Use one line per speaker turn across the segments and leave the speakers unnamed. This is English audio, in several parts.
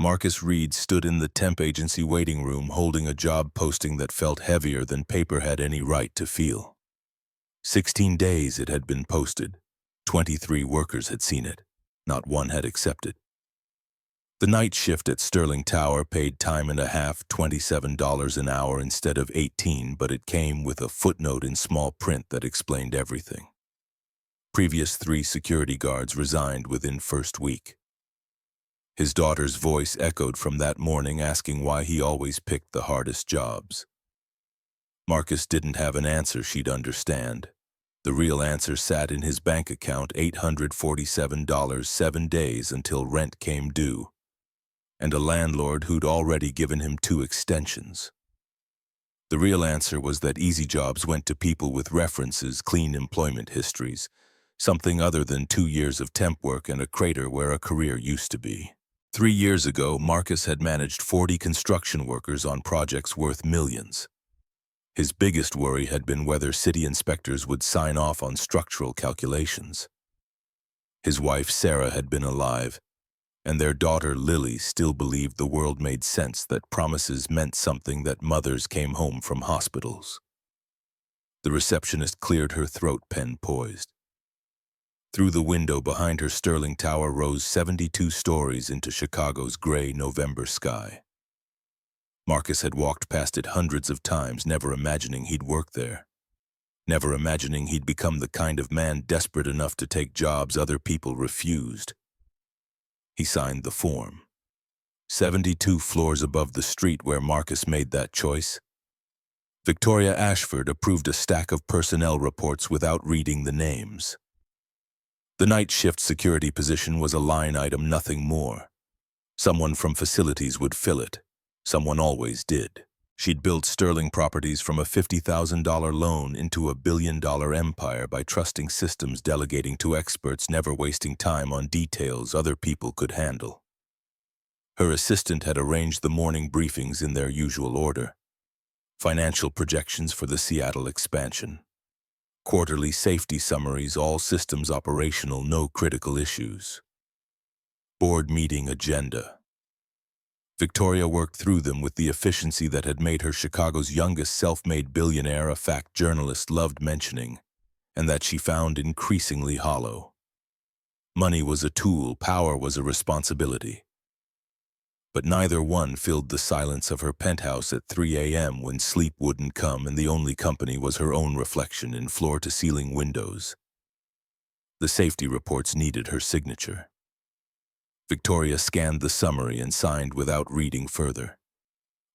Marcus Reed stood in the temp agency waiting room holding a job posting that felt heavier than paper had any right to feel. 16 days it had been posted. 23 workers had seen it. Not one had accepted. The night shift at Sterling Tower paid time and a half, $27 an hour instead of $18, but it came with a footnote in small print that explained everything. Previous 3 security guards resigned within first week. His daughter's voice echoed from that morning asking why he always picked the hardest jobs. Marcus didn't have an answer she'd understand. The real answer sat in his bank account, $847, 7 days until rent came due, and a landlord who'd already given him 2 extensions. The real answer was that easy jobs went to people with references, clean employment histories, something other than 2 years of temp work and a crater where a career used to be. 3 years ago, Marcus had managed 40 construction workers on projects worth millions. His biggest worry had been whether city inspectors would sign off on structural calculations. His wife, Sarah, had been alive, and their daughter, Lily, still believed the world made sense, that promises meant something, that mothers came home from hospitals. The receptionist cleared her throat, pen poised. Through the window behind her, Sterling Tower rose 72 stories into Chicago's gray November sky. Marcus had walked past it hundreds of times, never imagining he'd work there. Never imagining he'd become the kind of man desperate enough to take jobs other people refused. He signed the form. 72 floors above the street where Marcus made that choice, Victoria Ashford approved a stack of personnel reports without reading the names. The night shift security position was a line item, nothing more. Someone from facilities would fill it. Someone always did. She'd built Sterling Properties from a $50,000 loan into a billion-dollar empire by trusting systems, delegating to experts, never wasting time on details other people could handle. Her assistant had arranged the morning briefings in their usual order. Financial projections for the Seattle expansion. Quarterly safety summaries, all systems operational, no critical issues. Board meeting agenda. Victoria worked through them with the efficiency that had made her Chicago's youngest self-made billionaire, a fact journalists loved mentioning, and that she found increasingly hollow. Money was a tool, power was a responsibility. But neither one filled the silence of her penthouse at 3 a.m. when sleep wouldn't come and the only company was her own reflection in floor-to-ceiling windows. The safety reports needed her signature. Victoria scanned the summary and signed without reading further.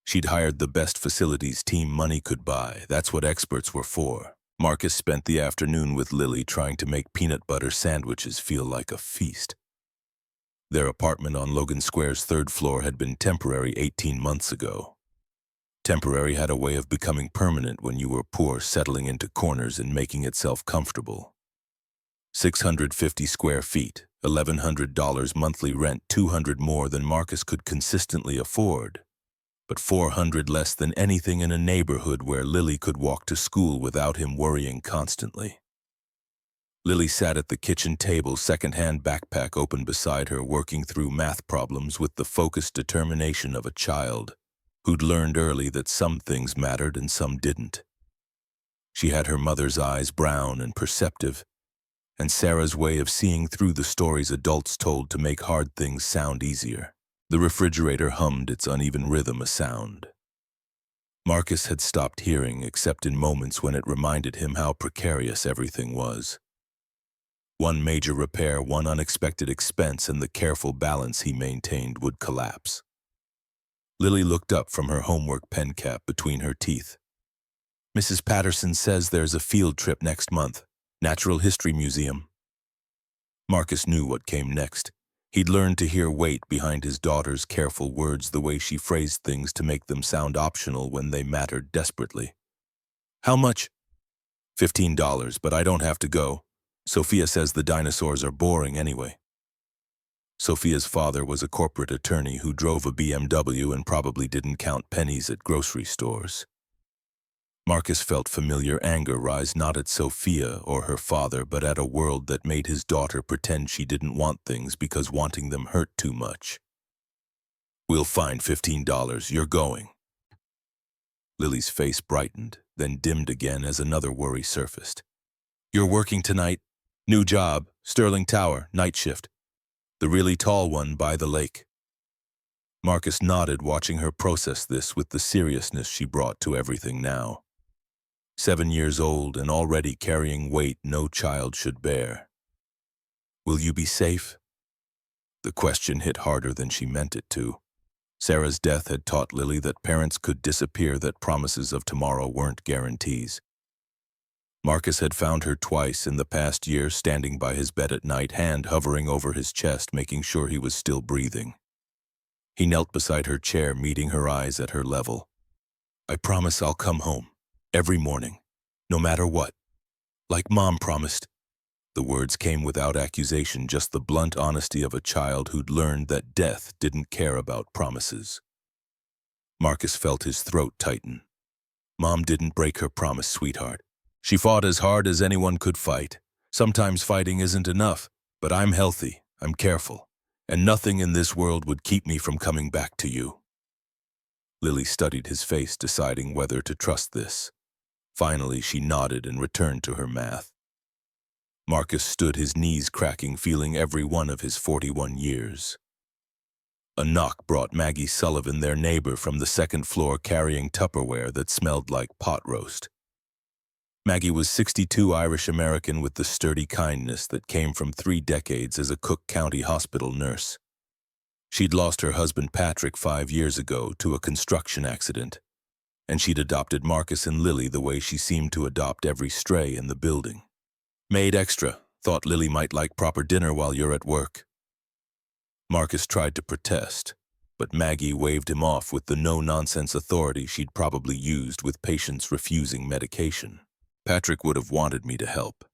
She'd hired the best facilities team money could buy. That's what experts were for. Marcus spent the afternoon with Lily trying to make peanut butter sandwiches feel like a feast. Their apartment on Logan Square's 3rd floor had been temporary 18 months ago. Temporary had a way of becoming permanent when you were poor, settling into corners and making itself comfortable. 650 square feet, $1,100 monthly rent, $200 more than Marcus could consistently afford, but $400 less than anything in a neighborhood where Lily could walk to school without him worrying constantly. Lily sat at the kitchen table, second-hand backpack open beside her, working through math problems with the focused determination of a child who'd learned early that some things mattered and some didn't. She had her mother's eyes, brown and perceptive, and Sarah's way of seeing through the stories adults told to make hard things sound easier. The refrigerator hummed its uneven rhythm, a sound Marcus had stopped hearing except in moments when it reminded him how precarious everything was. One major repair, one unexpected expense, and the careful balance he maintained would collapse. Lily looked up from her homework pen cap between her teeth. "Mrs. Patterson says there's a field trip next month. Natural History Museum." Marcus knew what came next. He'd learned to hear weight behind his daughter's careful words, the way she phrased things to make them sound optional when they mattered desperately. "How much?" $15, but I don't have to go. Sophia says the dinosaurs are boring anyway. Sophia's father was a corporate attorney who drove a BMW and probably didn't count pennies at grocery stores. Marcus felt familiar anger rise not at Sophia or her father, but at a world that made his daughter pretend she didn't want things because wanting them hurt too much. We'll find $15. You're going. Lily's face brightened, then dimmed again as another worry surfaced. You're working tonight? New job, Sterling Tower, night shift. The really tall one by the lake. Marcus nodded, watching her process this with the seriousness she brought to everything now. 7 years old and already carrying weight no child should bear. Will you be safe? The question hit harder than she meant it to. Sarah's death had taught Lily that parents could disappear, that promises of tomorrow weren't guarantees. Marcus had found her twice in the past year, standing by his bed at night, hand hovering over his chest, making sure he was still breathing. He knelt beside her chair, meeting her eyes at her level. I promise I'll come home, every morning, no matter what. Like Mom promised. The words came without accusation, just the blunt honesty of a child who'd learned that death didn't care about promises. Marcus felt his throat tighten. Mom didn't break her promise, sweetheart. She fought as hard as anyone could fight. Sometimes fighting isn't enough, but I'm healthy, I'm careful, and nothing in this world would keep me from coming back to you. Lily studied his face, deciding whether to trust this. Finally, she nodded and returned to her math. Marcus stood, his knees cracking, feeling every one of his 41 years. A knock brought Maggie Sullivan, their neighbor, from the second floor, carrying Tupperware that smelled like pot roast. Maggie was 62, Irish-American, with the sturdy kindness that came from 3 decades as a Cook County hospital nurse. She'd lost her husband Patrick 5 years ago to a construction accident, and she'd adopted Marcus and Lily the way she seemed to adopt every stray in the building. Made extra, thought Lily might like proper dinner while you're at work. Marcus tried to protest, but Maggie waved him off with the no-nonsense authority she'd probably used with patients refusing medication. Patrick would have wanted me to help.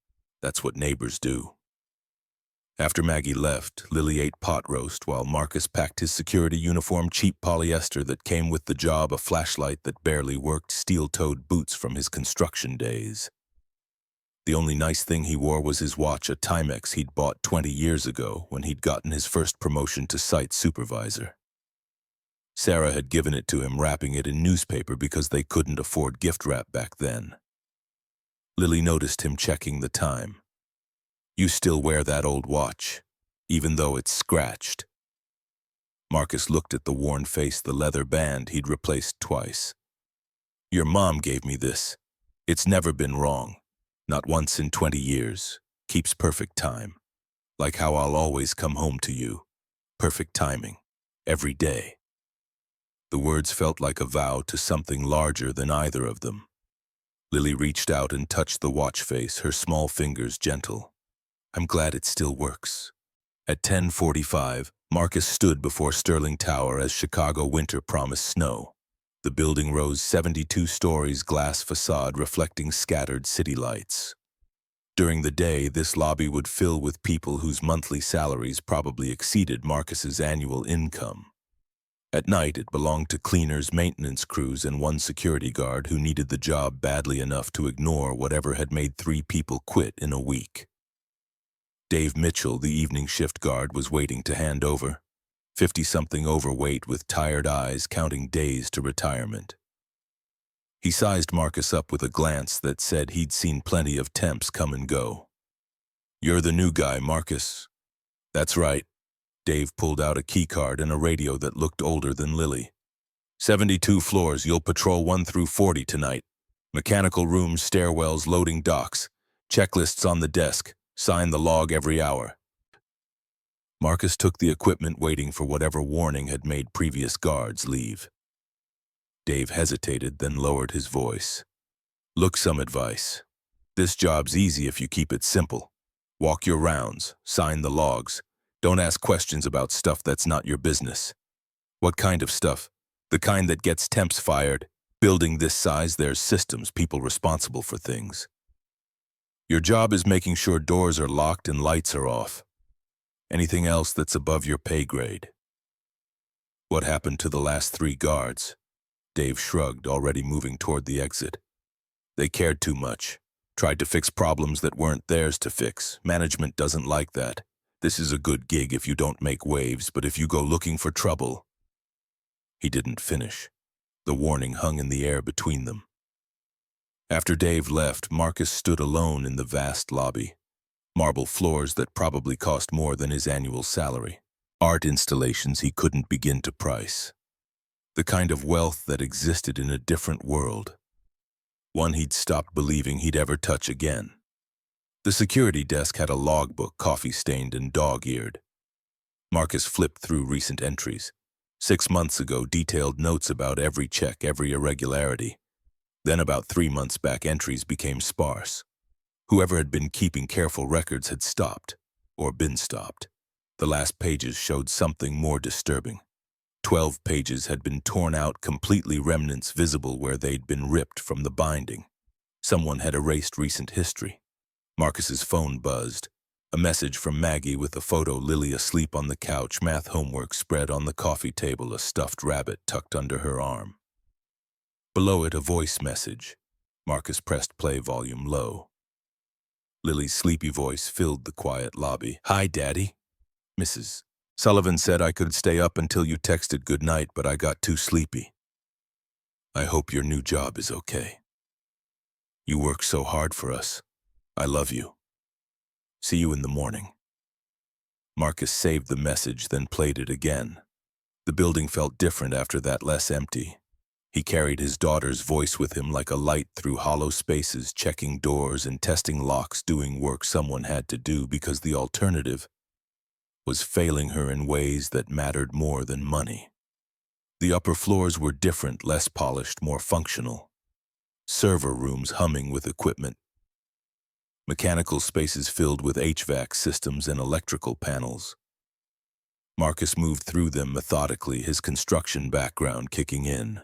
That's what neighbors do. After Maggie left, Lily ate pot roast while Marcus packed his security uniform, cheap polyester that came with the job, a flashlight that barely worked, steel-toed boots from his construction days. The only nice thing he wore was his watch, a Timex he'd bought 20 years ago when he'd gotten his first promotion to site supervisor. Sarah had given it to him, wrapping it in newspaper because they couldn't afford gift wrap back then. Lily noticed him checking the time. You still wear that old watch, even though it's scratched. Marcus looked at the worn face, the leather band he'd replaced twice. Your mom gave me this. It's never been wrong. Not once in 20 years. Keeps perfect time. Like how I'll always come home to you. Perfect timing. Every day. The words felt like a vow to something larger than either of them. Lily reached out and touched the watch face, her small fingers gentle. I'm glad it still works. At 10:45, Marcus stood before Sterling Tower as Chicago winter promised snow. The building rose 72 stories, glass facade reflecting scattered city lights. During the day, this lobby would fill with people whose monthly salaries probably exceeded Marcus's annual income. At night, it belonged to cleaners, maintenance crews, and one security guard who needed the job badly enough to ignore whatever had made 3 people quit in a week. Dave Mitchell, the evening shift guard, was waiting to hand over. 50-something overweight with tired eyes, counting days to retirement. He sized Marcus up with a glance that said he'd seen plenty of temps come and go. You're the new guy, Marcus. That's right. Dave pulled out a keycard and a radio that looked older than Lily. 72 floors, you'll patrol 1 through 40 tonight. Mechanical rooms, stairwells, loading docks. Checklists on the desk. Sign the log every hour. Marcus took the equipment, waiting for whatever warning had made previous guards leave. Dave hesitated, then lowered his voice. Look, some advice. This job's easy if you keep it simple. Walk your rounds, sign the logs. Don't ask questions about stuff that's not your business. What kind of stuff? The kind that gets temps fired. Building this size, there's systems, people responsible for things. Your job is making sure doors are locked and lights are off. Anything else that's above your pay grade. What happened to the last 3 guards? Dave shrugged, already moving toward the exit. They cared too much. Tried to fix problems that weren't theirs to fix. Management doesn't like that. This is a good gig if you don't make waves, but if you go looking for trouble. He didn't finish. The warning hung in the air between them. After Dave left, Marcus stood alone in the vast lobby. Marble floors that probably cost more than his annual salary. Art installations he couldn't begin to price. The kind of wealth that existed in a different world. One he'd stopped believing he'd ever touch again. The security desk had a logbook, coffee-stained and dog-eared. Marcus flipped through recent entries. 6 months ago, detailed notes about every check, every irregularity. Then about 3 months back, entries became sparse. Whoever had been keeping careful records had stopped, or been stopped. The last pages showed something more disturbing. 12 pages had been torn out, completely, remnants visible where they'd been ripped from the binding. Someone had erased recent history. Marcus's phone buzzed. A message from Maggie with a photo, Lily asleep on the couch, math homework spread on the coffee table, a stuffed rabbit tucked under her arm. Below it, a voice message. Marcus pressed play, volume low. Lily's sleepy voice filled the quiet lobby. "Hi, Daddy. Mrs. Sullivan said I could stay up until you texted good night, but I got too sleepy. I hope your new job is okay. You work so hard for us. I love you. See you in the morning." Marcus saved the message, then played it again. The building felt different after that, less empty. He carried his daughter's voice with him like a light through hollow spaces, checking doors and testing locks, doing work someone had to do because the alternative was failing her in ways that mattered more than money. The upper floors were different, less polished, more functional. Server rooms humming with equipment. Mechanical spaces filled with HVAC systems and electrical panels. Marcus moved through them methodically, his construction background kicking in.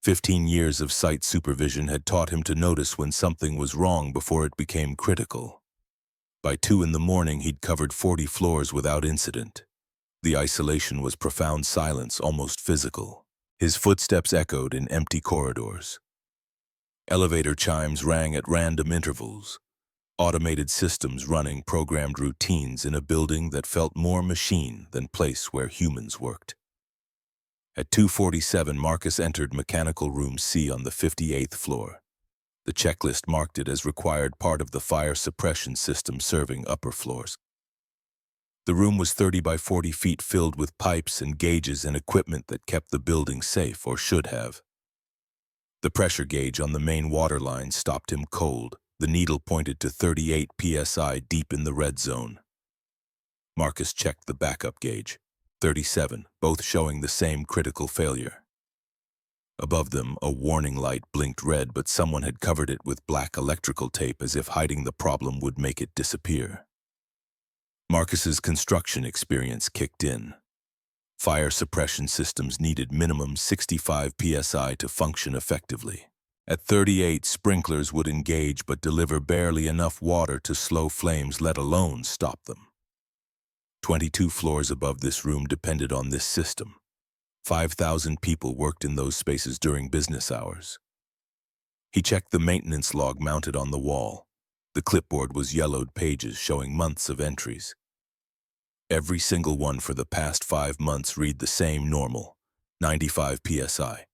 15 years of site supervision had taught him to notice when something was wrong before it became critical. By 2 in the morning, he'd covered 40 floors without incident. The isolation was profound silence, almost physical. His footsteps echoed in empty corridors. Elevator chimes rang at random intervals. Automated systems running programmed routines in a building that felt more machine than place where humans worked. At 2:47, Marcus entered mechanical room C on the 58th floor. The checklist marked it as required part of the fire suppression system serving upper floors. The room was 30 by 40 feet, filled with pipes and gauges and equipment that kept the building safe, or should have. The pressure gauge on the main water line stopped him cold. The needle pointed to 38 psi, deep in the red zone. Marcus checked the backup gauge. 37, both showing the same critical failure. Above them, a warning light blinked red, but someone had covered it with black electrical tape as if hiding the problem would make it disappear. Marcus's construction experience kicked in. Fire suppression systems needed minimum 65 psi to function effectively. At 38, sprinklers would engage but deliver barely enough water to slow flames, let alone stop them. 22 floors above this room depended on this system. 5,000 people worked in those spaces during business hours. He checked the maintenance log mounted on the wall. The clipboard was yellowed pages showing months of entries. Every single one for the past 5 months read the same: normal, 95 psi.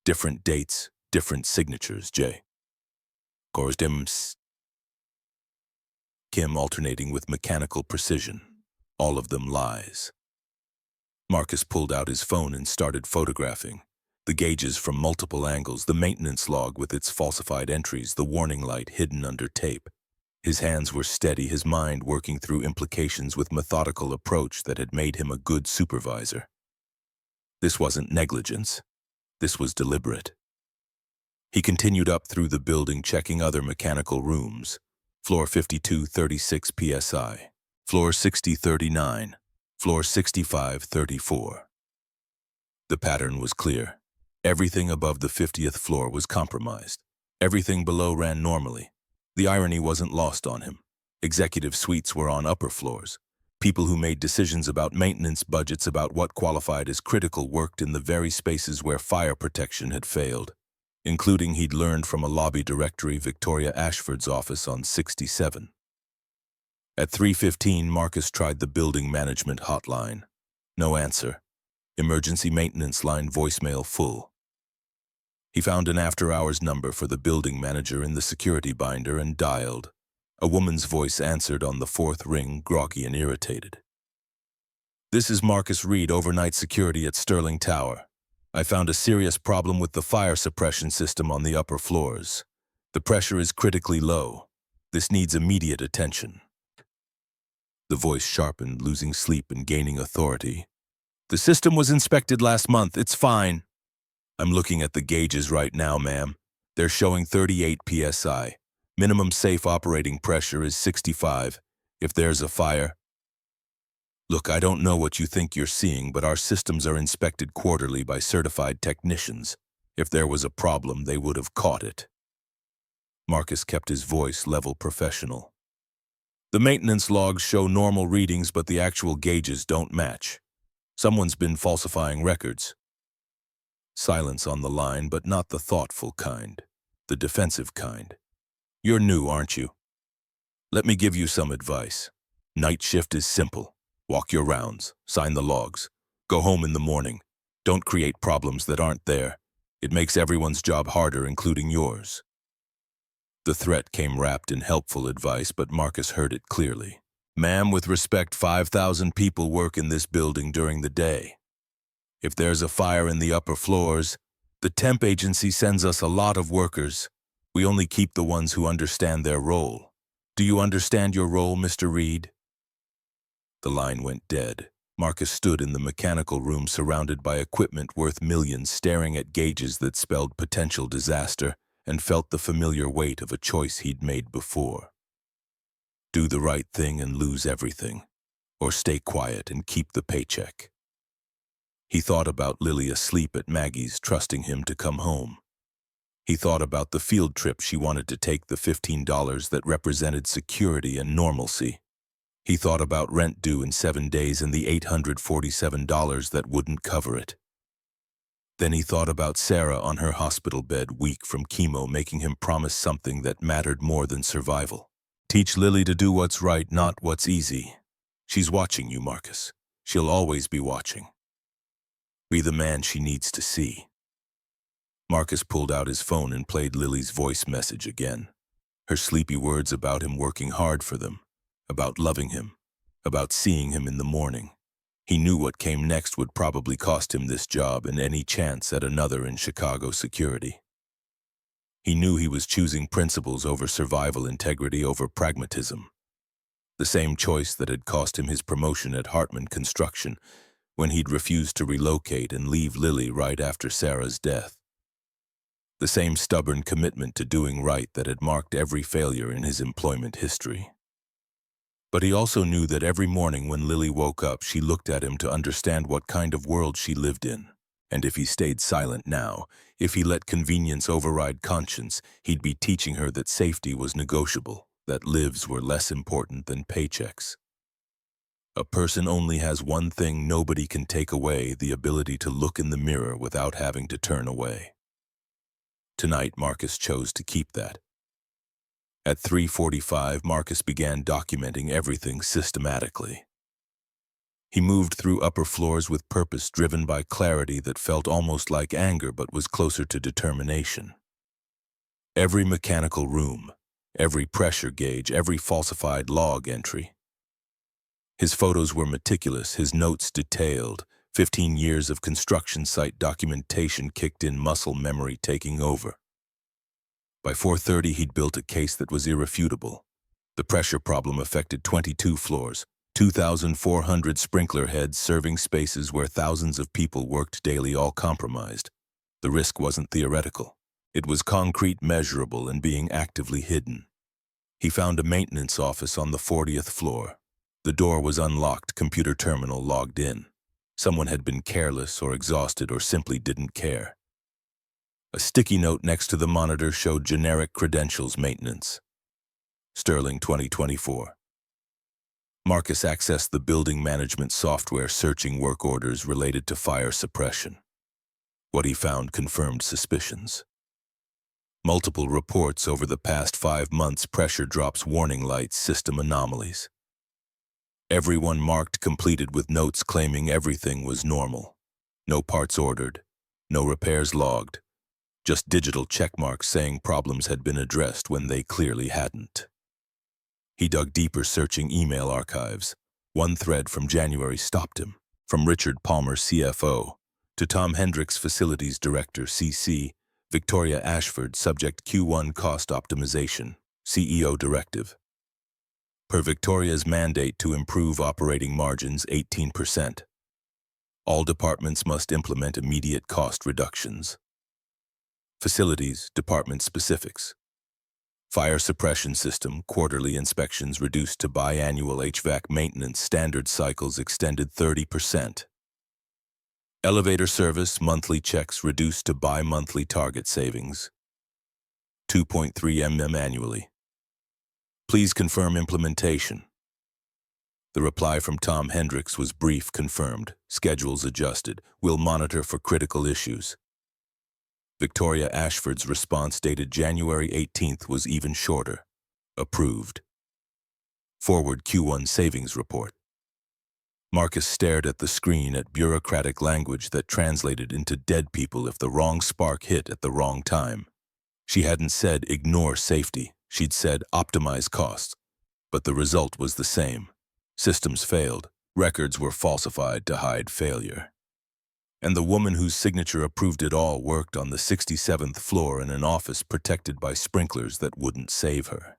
Different dates, different signatures, J. Corusdims. Kim alternating with mechanical precision. All of them lies. Marcus pulled out his phone and started photographing. The gauges from multiple angles, the maintenance log with its falsified entries, the warning light hidden under tape. His hands were steady, his mind working through implications with methodical approach that had made him a good supervisor. This wasn't negligence. This was deliberate. He continued up through the building, checking other mechanical rooms. Floor 52, 36 psi. Floor 60, 39. Floor 65, 34. The pattern was clear. Everything above the 50th floor was compromised. Everything below ran normally. The irony wasn't lost on him. Executive suites were on upper floors. People who made decisions about maintenance budgets, about what qualified as critical, worked in the very spaces where fire protection had failed, including, he'd learned from a lobby directory, Victoria Ashford's office on 67. At 3:15, Marcus tried the building management hotline. No answer. Emergency maintenance line voicemail full. He found an after-hours number for the building manager in the security binder and dialed. A woman's voice answered on the fourth ring, groggy and irritated. "This is Marcus Reed, overnight security at Sterling Tower. I found a serious problem with the fire suppression system on the upper floors. The pressure is critically low. This needs immediate attention." The voice sharpened, losing sleep and gaining authority. "The system was inspected last month. It's fine." "I'm looking at the gauges right now, ma'am. They're showing 38 psi. Minimum safe operating pressure is 65. If there's a fire..." "Look, I don't know what you think you're seeing, but our systems are inspected quarterly by certified technicians. If there was a problem, they would have caught it." Marcus kept his voice level professional. "The maintenance logs show normal readings, but the actual gauges don't match. Someone's been falsifying records." Silence on the line, but not the thoughtful kind, the defensive kind. "You're new, aren't you? Let me give you some advice. Night shift is simple. Walk your rounds, sign the logs, go home in the morning. Don't create problems that aren't there. It makes everyone's job harder, including yours." The threat came wrapped in helpful advice, but Marcus heard it clearly. "Ma'am, with respect, 5,000 people work in this building during the day. If there's a fire in the upper floors, the temp agency sends us a lot of workers. We only keep the ones who understand their role. Do you understand your role, Mr. Reed?" The line went dead. Marcus stood in the mechanical room surrounded by equipment worth millions, staring at gauges that spelled potential disaster, and felt the familiar weight of a choice he'd made before. Do the right thing and lose everything, or stay quiet and keep the paycheck. He thought about Lily asleep at Maggie's, trusting him to come home. He thought about the field trip she wanted to take, the $15 that represented security and normalcy. He thought about rent due in 7 days and the $847 that wouldn't cover it. Then he thought about Sarah on her hospital bed, weak from chemo, making him promise something that mattered more than survival. "Teach Lily to do what's right, not what's easy. She's watching you, Marcus. She'll always be watching. Be the man she needs to see." Marcus pulled out his phone and played Lily's voice message again. Her sleepy words about him working hard for them, about loving him, about seeing him in the morning. He knew what came next would probably cost him this job and any chance at another in Chicago security. He knew he was choosing principles over survival, integrity over pragmatism. The same choice that had cost him his promotion at Hartman Construction when he'd refused to relocate and leave Lily right after Sarah's death. The same stubborn commitment to doing right that had marked every failure in his employment history. But he also knew that every morning when Lily woke up, she looked at him to understand what kind of world she lived in. And if he stayed silent now, if he let convenience override conscience, he'd be teaching her that safety was negotiable, that lives were less important than paychecks. A person only has one thing nobody can take away: the ability to look in the mirror without having to turn away. Tonight, Marcus chose to keep that. At 3:45, Marcus began documenting everything systematically. He moved through upper floors with purpose, driven by clarity that felt almost like anger but was closer to determination. Every mechanical room, every pressure gauge, every falsified log entry. His photos were meticulous, his notes detailed. 15 years of construction site documentation kicked in, muscle memory taking over. By 4:30, he'd built a case that was irrefutable. The pressure problem affected 22 floors, 2,400 sprinkler heads serving spaces where thousands of people worked daily, all compromised. The risk wasn't theoretical. It was concrete, measurable, and being actively hidden. He found a maintenance office on the 40th floor. The door was unlocked, computer terminal logged in. Someone had been careless or exhausted or simply didn't care. A sticky note next to the monitor showed generic credentials: maintenance. Sterling 2024. Marcus accessed the building management software, searching work orders related to fire suppression. What he found confirmed suspicions. Multiple reports over the past 5 months: pressure drops, warning lights, system anomalies. Everyone marked completed with notes claiming everything was normal. No parts ordered, no repairs logged, just digital checkmarks saying problems had been addressed when they clearly hadn't. He dug deeper, searching email archives. One thread from January stopped him. From Richard Palmer, CFO, to Tom Hendricks, Facilities Director, CC, Victoria Ashford, subject Q1 Cost Optimization, CEO Directive. Per Victoria's mandate to improve operating margins 18%. All departments must implement immediate cost reductions. Facilities, department specifics. Fire suppression system, quarterly inspections reduced to biannual. HVAC maintenance standard cycles extended 30%. Elevator service, monthly checks reduced to bi-monthly, target savings 2.3 mm annually. Please confirm implementation. The reply from Tom Hendricks was brief: confirmed, schedules adjusted, will monitor for critical issues. Victoria Ashford's response, dated January 18th, was even shorter. Approved. Forward Q1 savings report. Marcus stared at the screen, at bureaucratic language that translated into dead people if the wrong spark hit at the wrong time. She hadn't said ignore safety, she'd said optimize costs. But the result was the same. Systems failed, records were falsified to hide failure. And the woman whose signature approved it all worked on the 67th floor in an office protected by sprinklers that wouldn't save her.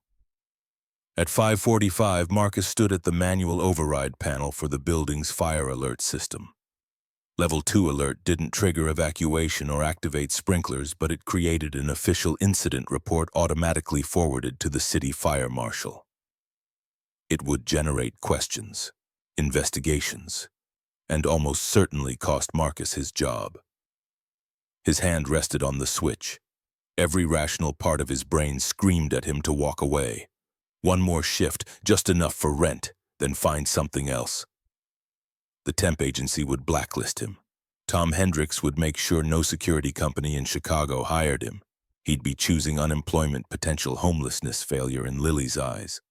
At 5:45, Marcus stood at the manual override panel for the building's fire alert system. Level 2 alert didn't trigger evacuation or activate sprinklers, but it created an official incident report automatically forwarded to the city fire marshal. It would generate questions, investigations, and almost certainly cost Marcus his job. His hand rested on the switch. Every rational part of his brain screamed at him to walk away. One more shift, just enough for rent, then find something else. The temp agency would blacklist him. Tom Hendricks would make sure no security company in Chicago hired him. He'd be choosing unemployment, potential homelessness, failure in Lily's eyes.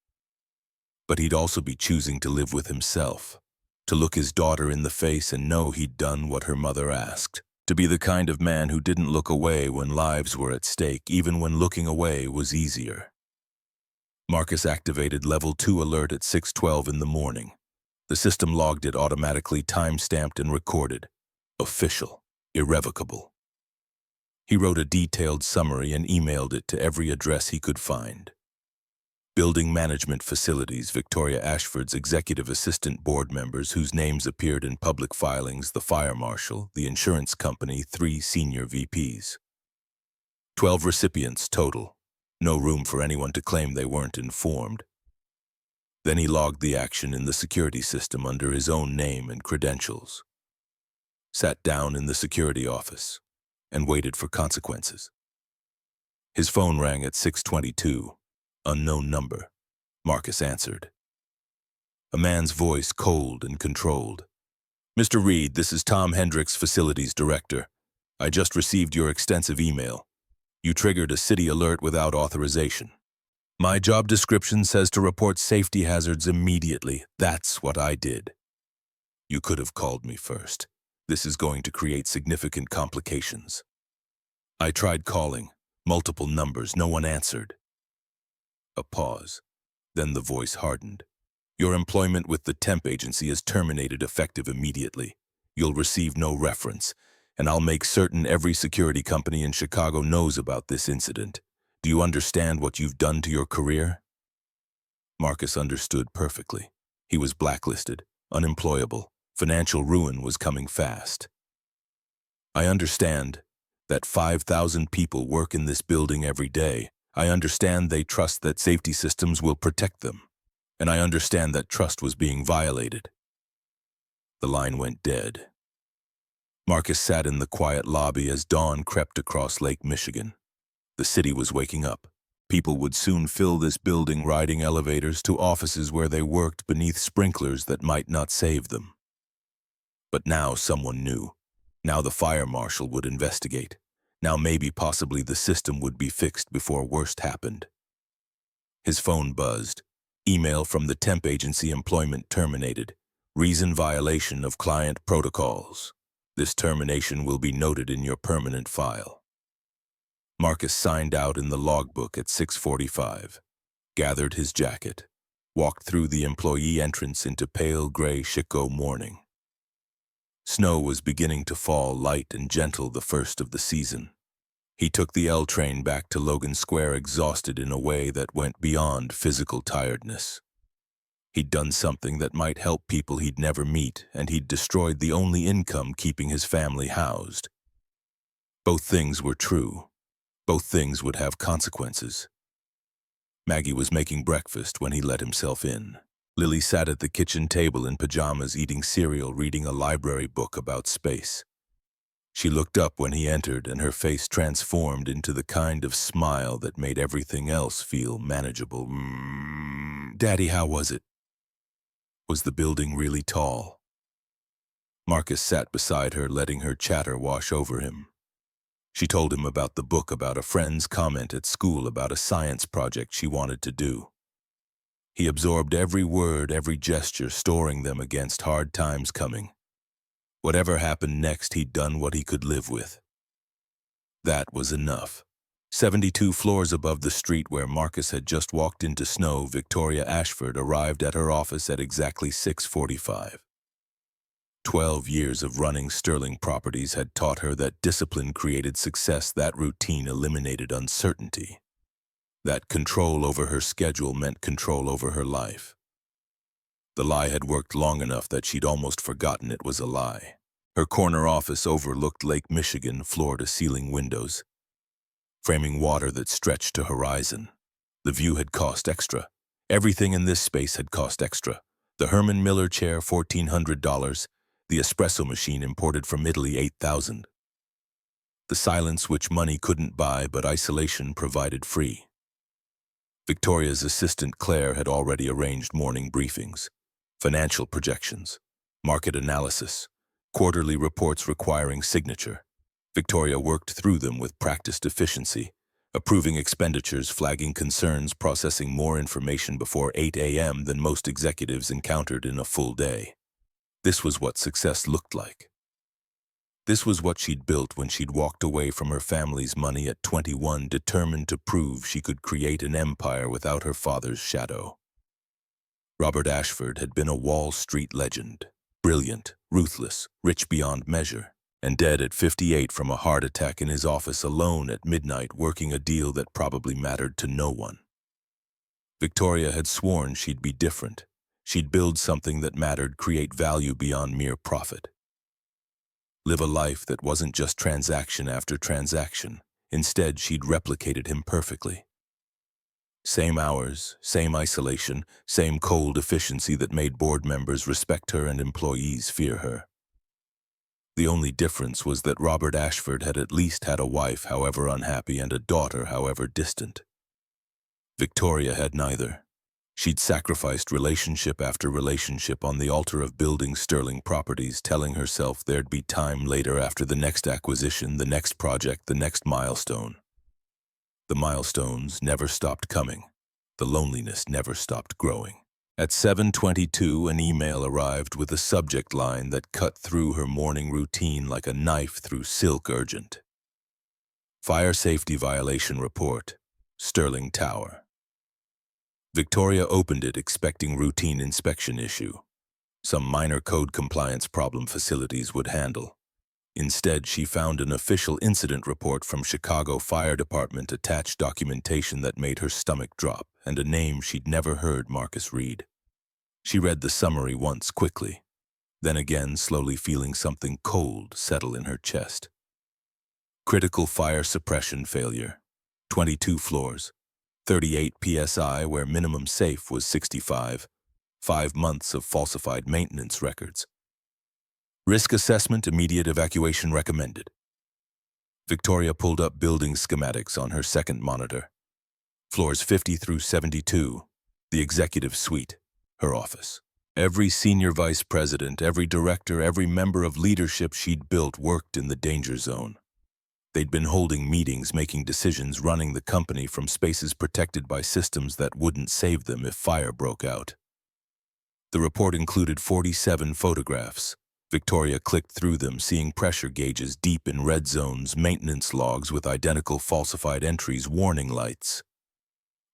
But he'd also be choosing to live with himself, to look his daughter in the face and know he'd done what her mother asked, to be the kind of man who didn't look away when lives were at stake, even when looking away was easier. Marcus activated Level 2 alert at 6:12 in the morning. The system logged it automatically, time-stamped and recorded. Official, irrevocable. He wrote a detailed summary and emailed it to every address he could find. Building Management Facilities, Victoria Ashford's executive assistant board members whose names appeared in public filings, the fire marshal, the insurance company, 3 senior VPs. 12 recipients total. No room for anyone to claim they weren't informed. Then he logged the action in the security system under his own name and credentials. Sat down in the security office and waited for consequences. His phone rang at 6:22. Unknown number. Marcus answered. A man's voice, cold and controlled. "Mr. Reed, this is Tom Hendricks, Facilities Director. I just received your extensive email. You triggered a city alert without authorization. My job description says to report safety hazards immediately. That's what I did. You could have called me first. This is going to create significant complications." I tried calling, multiple numbers, no one answered. A pause. Then the voice hardened. "Your employment with the temp agency is terminated, effective immediately. You'll receive no reference, and I'll make certain every security company in Chicago knows about this incident. Do you understand what you've done to your career?" Marcus understood perfectly. He was blacklisted, unemployable. Financial ruin was coming fast. "I understand that 5,000 people work in this building every day. I understand they trust that safety systems will protect them. And I understand that trust was being violated." The line went dead. Marcus sat in the quiet lobby as dawn crept across Lake Michigan. The city was waking up. People would soon fill this building, riding elevators to offices where they worked beneath sprinklers that might not save them. But now someone knew. Now the fire marshal would investigate. Now maybe possibly the system would be fixed before worst happened. His phone buzzed. Email from the temp agency: employment terminated. Reason: violation of client protocols. This termination will be noted in your permanent file. Marcus signed out in the logbook at 6:45, gathered his jacket, walked through the employee entrance into pale gray Chicago morning. Snow was beginning to fall, light and gentle, the first of the season. He took the L train back to Logan Square, exhausted in a way that went beyond physical tiredness. He'd done something that might help people he'd never meet, and he'd destroyed the only income keeping his family housed. Both things were true. Both things would have consequences. Maggie was making breakfast when he let himself in. Lily sat at the kitchen table in pajamas, eating cereal, reading a library book about space. She looked up when he entered, and her face transformed into the kind of smile that made everything else feel manageable. Daddy, how was it? Was the building really tall? Marcus sat beside her, letting her chatter wash over him. She told him about the book, about a friend's comment at school, about a science project she wanted to do. He absorbed every word, every gesture, storing them against hard times coming. Whatever happened next, he'd done what he could live with. That was enough. 72 floors above the street where Marcus had just walked into snow, Victoria Ashford arrived at her office at exactly 6:45. 12 years of running Sterling Properties had taught her that discipline created success, that routine eliminated uncertainty, that control over her schedule meant control over her life. The lie had worked long enough that she'd almost forgotten it was a lie. Her corner office overlooked Lake Michigan, floor-to-ceiling windows, framing water that stretched to horizon. The view had cost extra. Everything in this space had cost extra. The Herman Miller chair, $1,400. The espresso machine imported from Italy, $8,000. The silence which money couldn't buy but isolation provided free. Victoria's assistant Claire had already arranged morning briefings, financial projections, market analysis, quarterly reports requiring signature. Victoria worked through them with practiced efficiency, approving expenditures, flagging concerns, processing more information before 8 a.m. than most executives encountered in a full day. This was what success looked like. This was what she'd built when she'd walked away from her family's money at 21, determined to prove she could create an empire without her father's shadow. Robert Ashford had been a Wall Street legend, brilliant, ruthless, rich beyond measure, and dead at 58 from a heart attack in his office alone at midnight, working a deal that probably mattered to no one. Victoria had sworn she'd be different. She'd build something that mattered, create value beyond mere profit. Live a life that wasn't just transaction after transaction. Instead, she'd replicated him perfectly. Same hours, same isolation, same cold efficiency that made board members respect her and employees fear her. The only difference was that Robert Ashford had at least had a wife, however unhappy, and a daughter, however distant. Victoria had neither. She'd sacrificed relationship after relationship on the altar of building Sterling Properties, telling herself there'd be time later, after the next acquisition, the next project, the next milestone. The milestones never stopped coming. The loneliness never stopped growing. At 7:22, an email arrived with a subject line that cut through her morning routine like a knife through silk. Urgent. Fire safety violation report, Sterling Tower. Victoria opened it, expecting routine inspection issue. Some minor code compliance problem facilities would handle. Instead, she found an official incident report from Chicago Fire Department, attached documentation that made her stomach drop, and a name she'd never heard Marcus read. She read the summary once quickly, then again, slowly feeling something cold settle in her chest. Critical fire suppression failure, 22 floors, 38 psi where minimum safe was 65, 5 months of falsified maintenance records. Risk assessment, immediate evacuation recommended. Victoria pulled up building schematics on her second monitor. Floors 50 through 72, the executive suite, her office. Every senior vice president, every director, every member of leadership she'd built worked in the danger zone. They'd been holding meetings, making decisions, running the company from spaces protected by systems that wouldn't save them if fire broke out. The report included 47 photographs. Victoria clicked through them, seeing pressure gauges deep in red zones, maintenance logs with identical falsified entries, warning lights,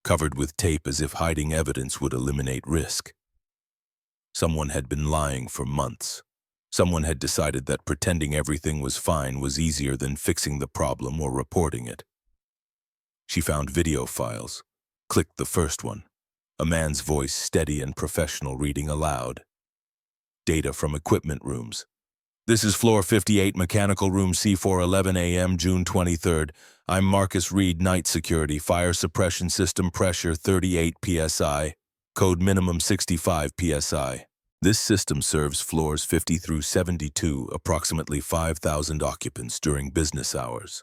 covered with tape as if hiding evidence would eliminate risk. Someone had been lying for months. Someone had decided that pretending everything was fine was easier than fixing the problem or reporting it. She found video files, clicked the first one, a man's voice steady and professional reading aloud. Data from equipment rooms. This is floor 58, mechanical room C4, 11 a.m., June 23rd. I'm Marcus Reed, night security, fire suppression system pressure 38 psi, code minimum 65 psi. This system serves floors 50 through 72, approximately 5,000 occupants during business hours.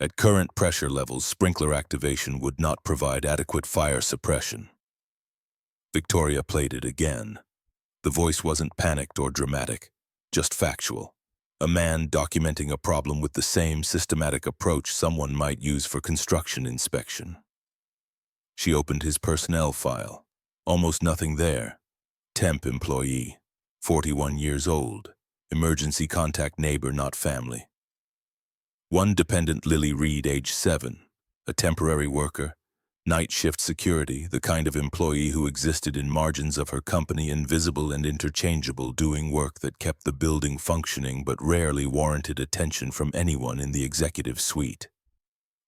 At current pressure levels, sprinkler activation would not provide adequate fire suppression. Victoria played it again. The voice wasn't panicked or dramatic, just factual. A man documenting a problem with the same systematic approach someone might use for construction inspection. She opened his personnel file. Almost nothing there. Temp employee, 41 years old, emergency contact neighbor, not family. One dependent, Lily Reed, age 7, a temporary worker, night shift security, the kind of employee who existed in margins of her company, invisible and interchangeable, doing work that kept the building functioning but rarely warranted attention from anyone in the executive suite.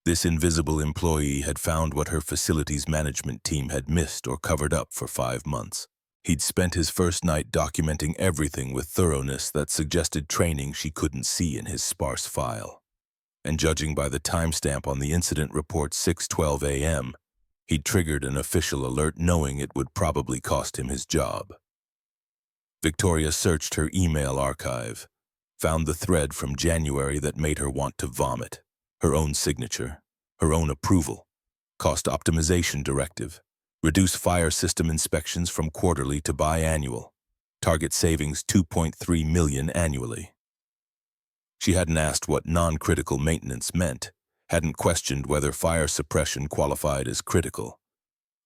This invisible employee had found what her facilities management team had missed or covered up for 5 months. He'd spent his first night documenting everything with thoroughness that suggested training she couldn't see in his sparse file. And judging by the timestamp on the incident report, 6:12 a.m., he'd triggered an official alert knowing it would probably cost him his job. Victoria searched her email archive, found the thread from January that made her want to vomit. Her own signature, her own approval, cost optimization directive, reduce fire system inspections from quarterly to biannual, target savings 2.3 million annually. She hadn't asked what non-critical maintenance meant, hadn't questioned whether fire suppression qualified as critical.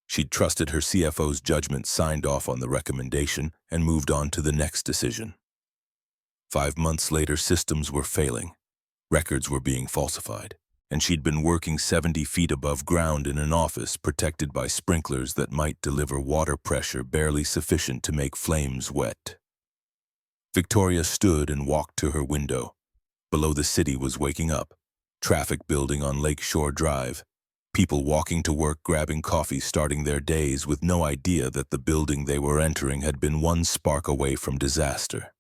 She'd trusted her CFO's judgment, signed off on the recommendation, and moved on to the next decision. 5 months later, systems were failing. Records were being falsified, and she'd been working 70 feet above ground in an office protected by sprinklers that might deliver water pressure barely sufficient to make flames wet. Victoria stood and walked to her window. Below, the city was waking up. Traffic building on Lakeshore Drive. People walking to work, grabbing coffee, starting their days with no idea that the building they were entering had been one spark away from disaster.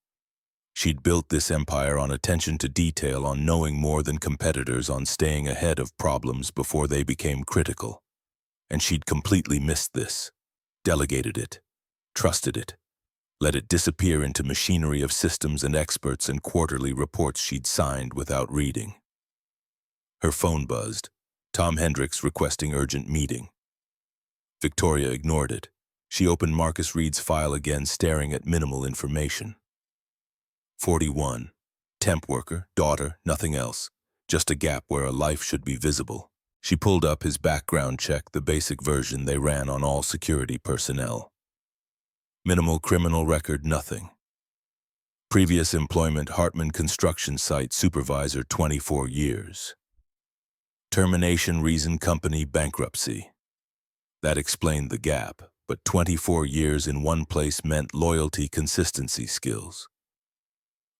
She'd built this empire on attention to detail, on knowing more than competitors, on staying ahead of problems before they became critical. And she'd completely missed this. Delegated it. Trusted it. Let it disappear into machinery of systems and experts and quarterly reports she'd signed without reading. Her phone buzzed. Tom Hendricks requesting urgent meeting. Victoria ignored it. She opened Marcus Reed's file again, staring at minimal information. 41. Temp worker, daughter, nothing else. Just a gap where a life should be visible. She pulled up his background check, the basic version they ran on all security personnel. Minimal criminal record, nothing. Previous employment, Hartman construction site supervisor, 24 years. Termination reason, company bankruptcy. That explained the gap, but 24 years in one place meant loyalty, consistency, skills.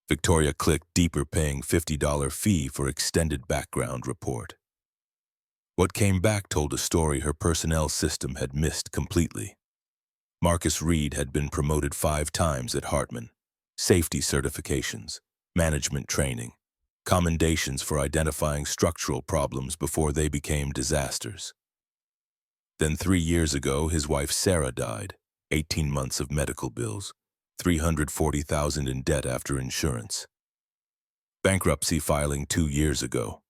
Victoria clicked deeper, paying $50 fee for extended background report. What came back told a story her personnel system had missed completely. Marcus Reed had been promoted 5 times at Hartman. Safety certifications, management training, commendations for identifying structural problems before they became disasters. Then 3 years ago, his wife Sarah died, 18 months of medical bills, $340,000 in debt after insurance. Bankruptcy filing 2 years ago.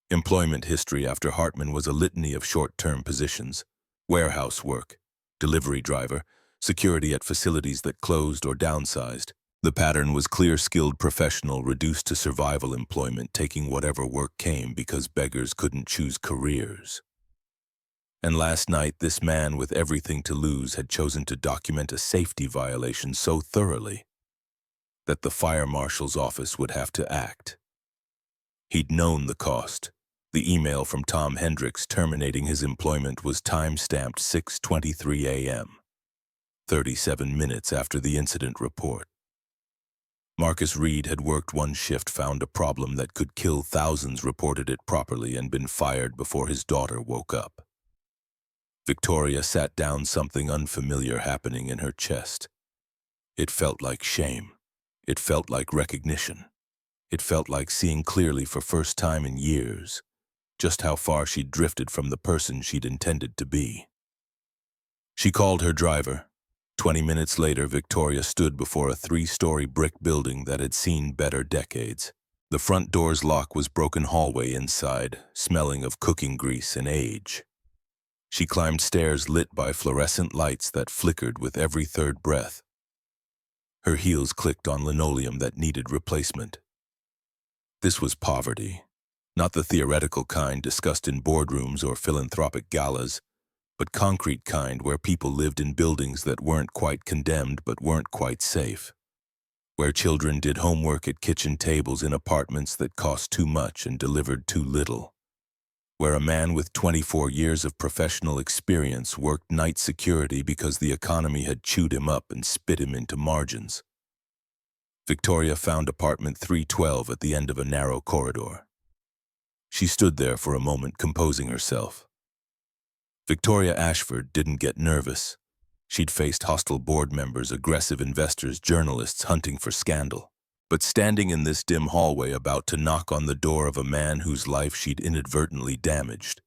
Employment history after Hartman was a litany of short-term positions, warehouse work, delivery driver, security at facilities that closed or downsized. The pattern was clear: skilled professional reduced to survival employment, taking whatever work came because beggars couldn't choose careers. And last night, this man with everything to lose had chosen to document a safety violation so thoroughly that the fire marshal's office would have to act. He'd known the cost. The email from Tom Hendricks terminating his employment was time-stamped 6:23 a.m., 37 minutes after the incident report. Marcus Reed had worked one shift, found a problem that could kill thousands, reported it properly, and been fired before his daughter woke up. Victoria sat down, something unfamiliar happening in her chest. It felt like shame. It felt like recognition. It felt like seeing clearly for first time in years just how far she'd drifted from the person she'd intended to be. She called her driver. 20 minutes later, Victoria stood before a 3-story brick building that had seen better decades. The front door's lock was broken, hallway inside, smelling of cooking grease and age. She climbed stairs lit by fluorescent lights that flickered with every third breath. Her heels clicked on linoleum that needed replacement. This was poverty, not the theoretical kind discussed in boardrooms or philanthropic galas, but concrete kind where people lived in buildings that weren't quite condemned but weren't quite safe, where children did homework at kitchen tables in apartments that cost too much and delivered too little, where a man with 24 years of professional experience worked night security because the economy had chewed him up and spit him into margins. Victoria found apartment 312 at the end of a narrow corridor. She stood there for a moment, composing herself. Victoria Ashford didn't get nervous. She'd faced hostile board members, aggressive investors, journalists hunting for scandal. But standing in this dim hallway, about to knock on the door of a man whose life she'd inadvertently damaged,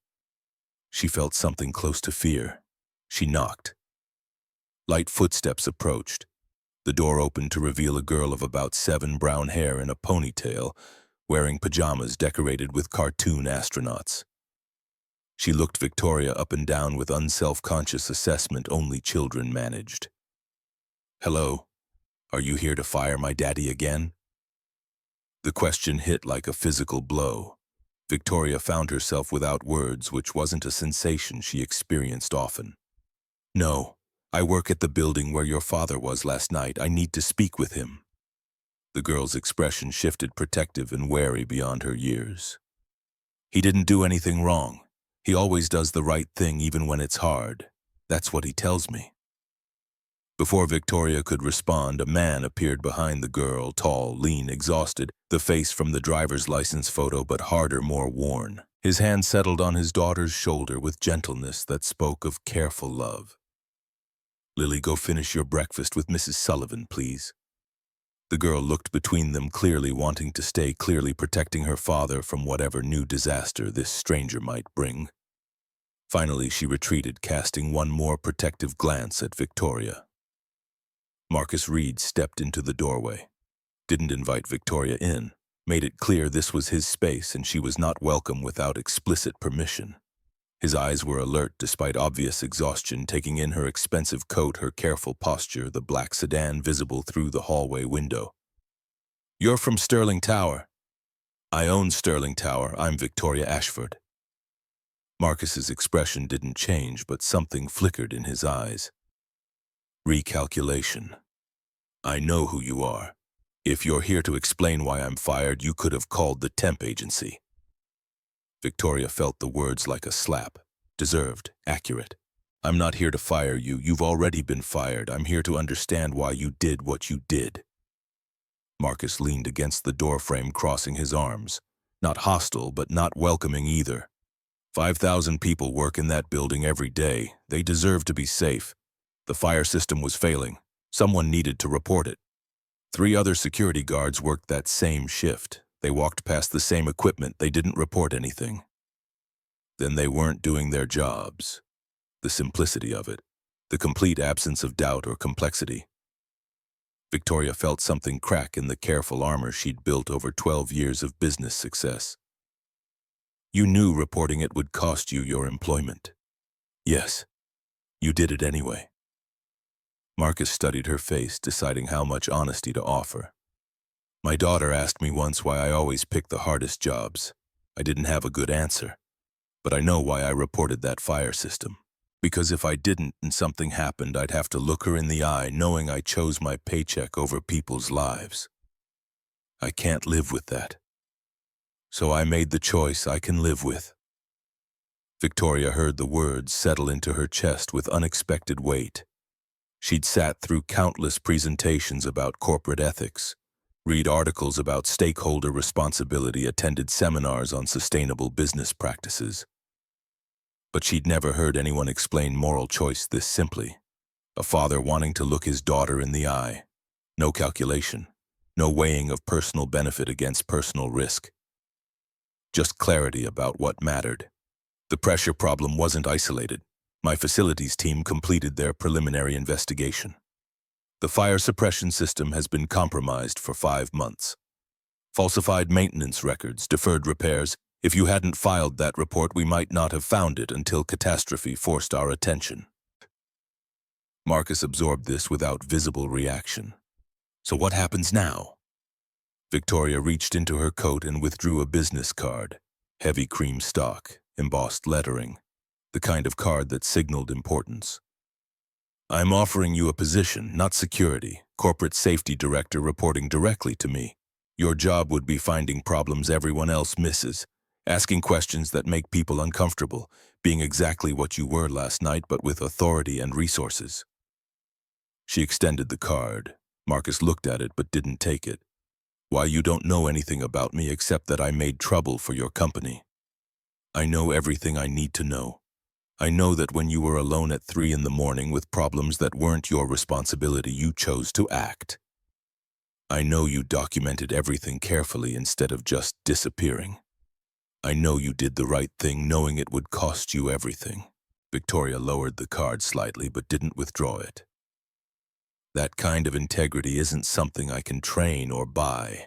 she felt something close to fear. She knocked. Light footsteps approached. The door opened to reveal a girl of about 7, brown hair in a ponytail, wearing pajamas decorated with cartoon astronauts. She looked Victoria up and down with unself-conscious assessment only children managed. "Hello, are you here to fire my daddy again?" The question hit like a physical blow. Victoria found herself without words, which wasn't a sensation she experienced often. "No, I work at the building where your father was last night. I need to speak with him." The girl's expression shifted, protective and wary beyond her years. "He didn't do anything wrong. He always does the right thing even when it's hard. That's what he tells me." Before Victoria could respond, a man appeared behind the girl, tall, lean, exhausted, the face from the driver's license photo, but harder, more worn. His hand settled on his daughter's shoulder with gentleness that spoke of careful love. "Lily, go finish your breakfast with Mrs. Sullivan, please." The girl looked between them, clearly wanting to stay, clearly protecting her father from whatever new disaster this stranger might bring. Finally, she retreated, casting one more protective glance at Victoria. Marcus Reed stepped into the doorway. Didn't invite Victoria in. Made it clear this was his space and she was not welcome without explicit permission. His eyes were alert despite obvious exhaustion, taking in her expensive coat, her careful posture, the black sedan visible through the hallway window. "You're from Sterling Tower." "I own Sterling Tower. I'm Victoria Ashford." Marcus's expression didn't change, but something flickered in his eyes. "Recalculation. I know who you are. If you're here to explain why I'm fired, you could have called the temp agency." Victoria felt the words like a slap. Deserved, accurate. "I'm not here to fire you. You've already been fired. I'm here to understand why you did what you did." Marcus leaned against the doorframe, crossing his arms. Not hostile, but not welcoming either. 5,000 people work in that building every day. They deserve to be safe. The fire system was failing. Someone needed to report it. 3 other security guards worked that same shift. They walked past the same equipment. They didn't report anything. Then they weren't doing their jobs. The simplicity of it. The complete absence of doubt or complexity. Victoria felt something crack in the careful armor she'd built over 12 years of business success. "You knew reporting it would cost you your employment." "Yes. You did it anyway." Marcus studied her face, deciding how much honesty to offer. "My daughter asked me once why I always pick the hardest jobs. I didn't have a good answer, but I know why I reported that fire system." Because if I didn't and something happened, I'd have to look her in the eye knowing I chose my paycheck over people's lives. I can't live with that. So I made the choice I can live with. Victoria heard the words settle into her chest with unexpected weight. She'd sat through countless presentations about corporate ethics, read articles about stakeholder responsibility, attended seminars on sustainable business practices. But she'd never heard anyone explain moral choice this simply. A father wanting to look his daughter in the eye. No calculation, no weighing of personal benefit against personal risk. Just clarity about what mattered. The pressure problem wasn't isolated. My facilities team completed their preliminary investigation. The fire suppression system has been compromised for 5 months. Falsified maintenance records, deferred repairs. If you hadn't filed that report, we might not have found it until catastrophe forced our attention. Marcus absorbed this without visible reaction. So what happens now? Victoria reached into her coat and withdrew a business card. Heavy cream stock, embossed lettering. The kind of card that signaled importance. I'm offering you a position, not security. Corporate safety director reporting directly to me. Your job would be finding problems everyone else misses. Asking questions that make people uncomfortable, being exactly what you were last night but with authority and resources. She extended the card. Marcus looked at it but didn't take it. Why, you don't know anything about me except that I made trouble for your company. I know everything I need to know. I know that when you were alone at 3 in the morning with problems that weren't your responsibility, you chose to act. I know you documented everything carefully instead of just disappearing. I know you did the right thing knowing it would cost you everything. Victoria lowered the card slightly but didn't withdraw it. That kind of integrity isn't something I can train or buy.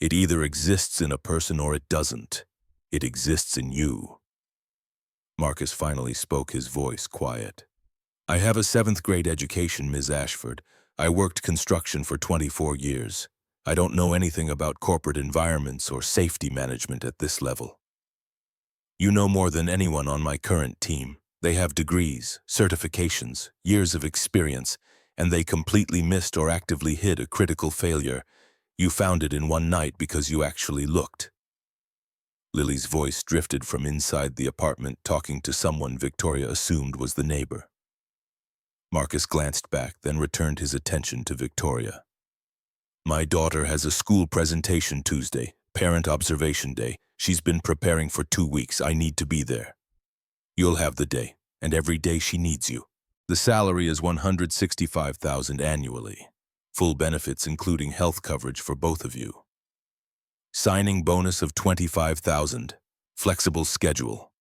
It either exists in a person or it doesn't. It exists in you. Marcus finally spoke, his voice quiet. I have a 7th grade education, Ms. Ashford. I worked construction for 24 years. I don't know anything about corporate environments or safety management at this level. You know more than anyone on my current team. They have degrees, certifications, years of experience, and they completely missed or actively hid a critical failure. You found it in one night because you actually looked. Lily's voice drifted from inside the apartment, talking to someone Victoria assumed was the neighbor. Marcus glanced back, then returned his attention to Victoria. My daughter has a school presentation Tuesday, parent observation day. She's been preparing for 2 weeks. I need to be there. You'll have the day, and every day she needs you. The salary is $165,000 annually. Full benefits including health coverage for both of you. Signing bonus of $25,000. Flexible schedule.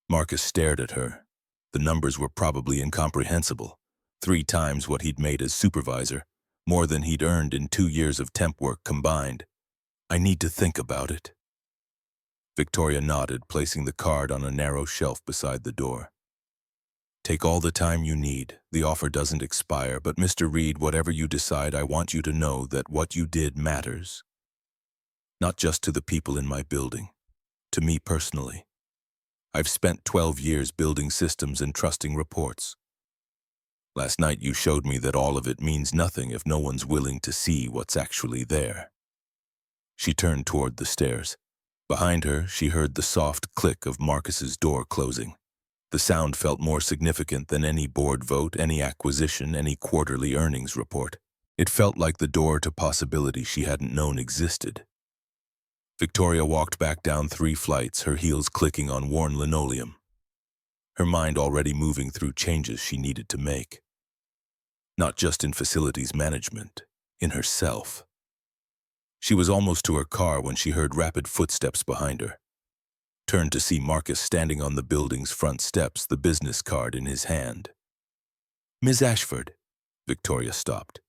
Marcus stared at her. The numbers were probably incomprehensible. 3 times what he'd made as supervisor, more than he'd earned in 2 years of temp work combined. I need to think about it. Victoria nodded, placing the card on a narrow shelf beside the door. Take all the time you need. The offer doesn't expire, but Mr. Reed, whatever you decide, I want you to know that what you did matters. Not just to the people in my building, to me personally. I've spent 12 years building systems and trusting reports. Last night you showed me that all of it means nothing if no one's willing to see what's actually there. She turned toward the stairs. Behind her, she heard the soft click of Marcus's door closing. The sound felt more significant than any board vote, any acquisition, any quarterly earnings report. It felt like the door to possibility she hadn't known existed. Victoria walked back down 3 flights, her heels clicking on worn linoleum. Her mind already moving through changes she needed to make. Not just in facilities management, in herself. She was almost to her car when she heard rapid footsteps behind her. Turned to see Marcus standing on the building's front steps, the business card in his hand. Ms. Ashford, Victoria stopped.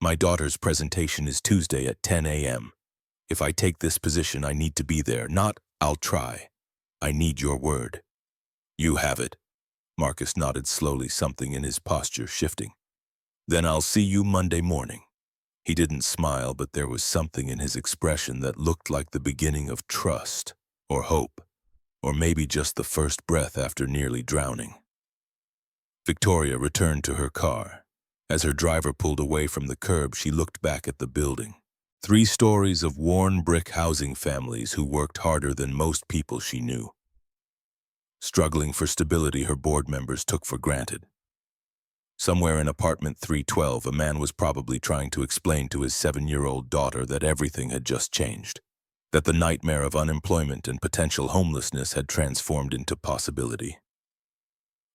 My daughter's presentation is Tuesday at 10 a.m. If I take this position, I need to be there, not I'll try. I need your word. You have it. Marcus nodded slowly, something in his posture shifting. Then I'll see you Monday morning. He didn't smile, but there was something in his expression that looked like the beginning of trust, or hope, or maybe just the first breath after nearly drowning. Victoria returned to her car. As her driver pulled away from the curb, she looked back at the building. 3 stories of worn brick housing families who worked harder than most people she knew. Struggling for stability her board members took for granted. Somewhere in apartment 312, a man was probably trying to explain to his 7-year-old daughter that everything had just changed, that the nightmare of unemployment and potential homelessness had transformed into possibility.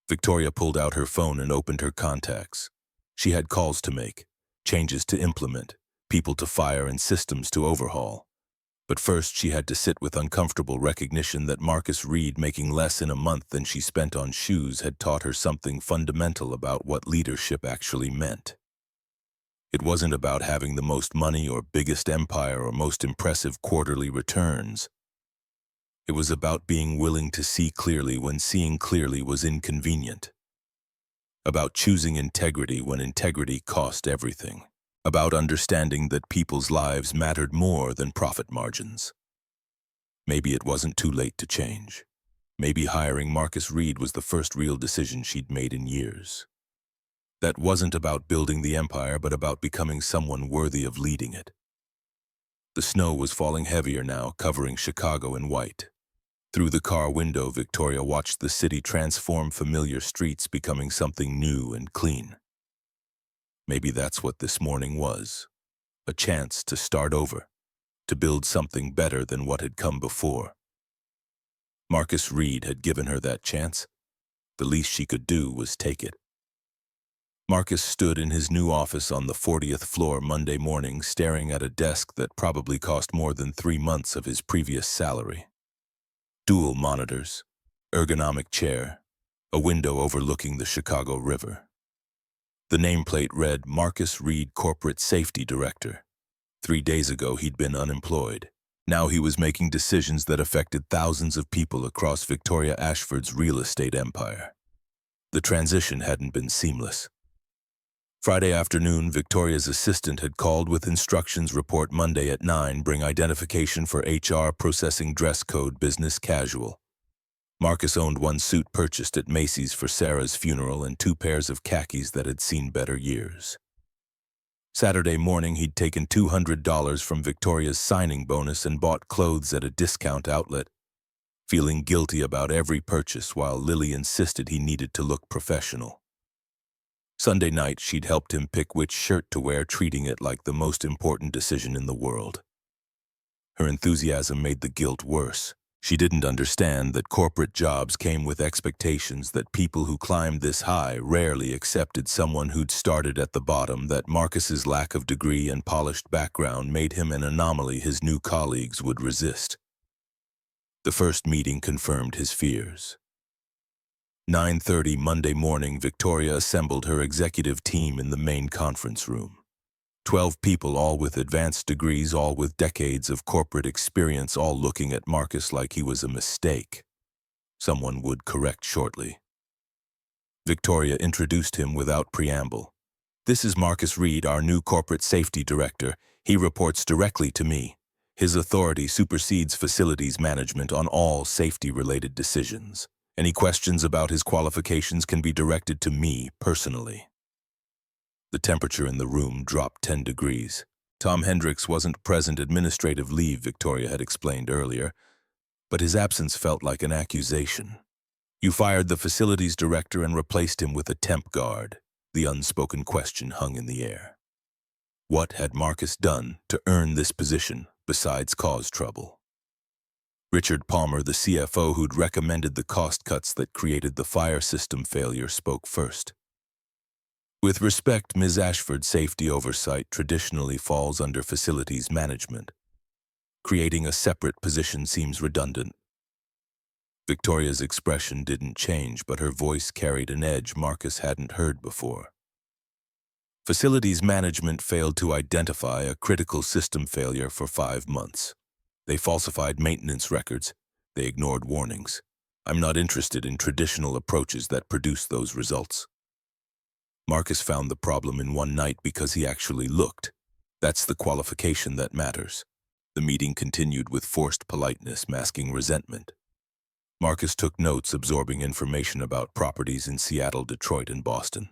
Victoria pulled out her phone and opened her contacts. She had calls to make, changes to implement, people to fire and systems to overhaul. But first she had to sit with uncomfortable recognition that Marcus Reed making less in a month than she spent on shoes had taught her something fundamental about what leadership actually meant. It wasn't about having the most money or biggest empire or most impressive quarterly returns. It was about being willing to see clearly when seeing clearly was inconvenient. About choosing integrity when integrity cost everything. About understanding that people's lives mattered more than profit margins. Maybe it wasn't too late to change. Maybe hiring Marcus Reed was the first real decision she'd made in years. That wasn't about building the empire, but about becoming someone worthy of leading it. The snow was falling heavier now, covering Chicago in white. Through the car window, Victoria watched the city transform familiar streets, becoming something new and clean. Maybe that's what this morning was. A chance to start over, to build something better than what had come before. Marcus Reed had given her that chance. The least she could do was take it. Marcus stood in his new office on the 40th floor Monday morning, staring at a desk that probably cost more than 3 months of his previous salary. Dual monitors, ergonomic chair, a window overlooking the Chicago River. The nameplate read Marcus Reed, Corporate Safety Director. 3 days ago he'd been unemployed. Now he was making decisions that affected thousands of people across Victoria Ashford's real estate empire. The transition hadn't been seamless. Friday afternoon, Victoria's assistant had called with instructions: report Monday at 9, bring identification for HR, processing, dress code, business casual. Marcus owned 1 suit purchased at Macy's for Sarah's funeral and 2 pairs of khakis that had seen better years. Saturday morning, he'd taken $200 from Victoria's signing bonus and bought clothes at a discount outlet, feeling guilty about every purchase while Lily insisted he needed to look professional. Sunday night, she'd helped him pick which shirt to wear, treating it like the most important decision in the world. Her enthusiasm made the guilt worse. She didn't understand that corporate jobs came with expectations, that people who climbed this high rarely accepted someone who'd started at the bottom, that Marcus's lack of degree and polished background made him an anomaly his new colleagues would resist. The first meeting confirmed his fears. 9:30 Monday morning, Victoria assembled her executive team in the main conference room. 12 people, all with advanced degrees, all with decades of corporate experience, all looking at Marcus like he was a mistake. Someone would correct shortly. Victoria introduced him without preamble. This is Marcus Reed, our new corporate safety director. He reports directly to me. His authority supersedes facilities management on all safety-related decisions. Any questions about his qualifications can be directed to me personally. The temperature in the room dropped 10 degrees. Tom Hendricks wasn't present, administrative leave, Victoria had explained earlier, but his absence felt like an accusation. You fired the facilities director and replaced him with a temp guard. The unspoken question hung in the air. What had Marcus done to earn this position besides cause trouble? Richard Palmer, the CFO who'd recommended the cost cuts that created the fire system failure, spoke first. With respect, Ms. Ashford, safety oversight traditionally falls under facilities management. Creating a separate position seems redundant. Victoria's expression didn't change, but her voice carried an edge Marcus hadn't heard before. Facilities management failed to identify a critical system failure for 5 months. They falsified maintenance records. They ignored warnings. I'm not interested in traditional approaches that produce those results. Marcus found the problem in one night because he actually looked. That's the qualification that matters. The meeting continued with forced politeness masking resentment. Marcus took notes, absorbing information about properties in Seattle, Detroit, and Boston.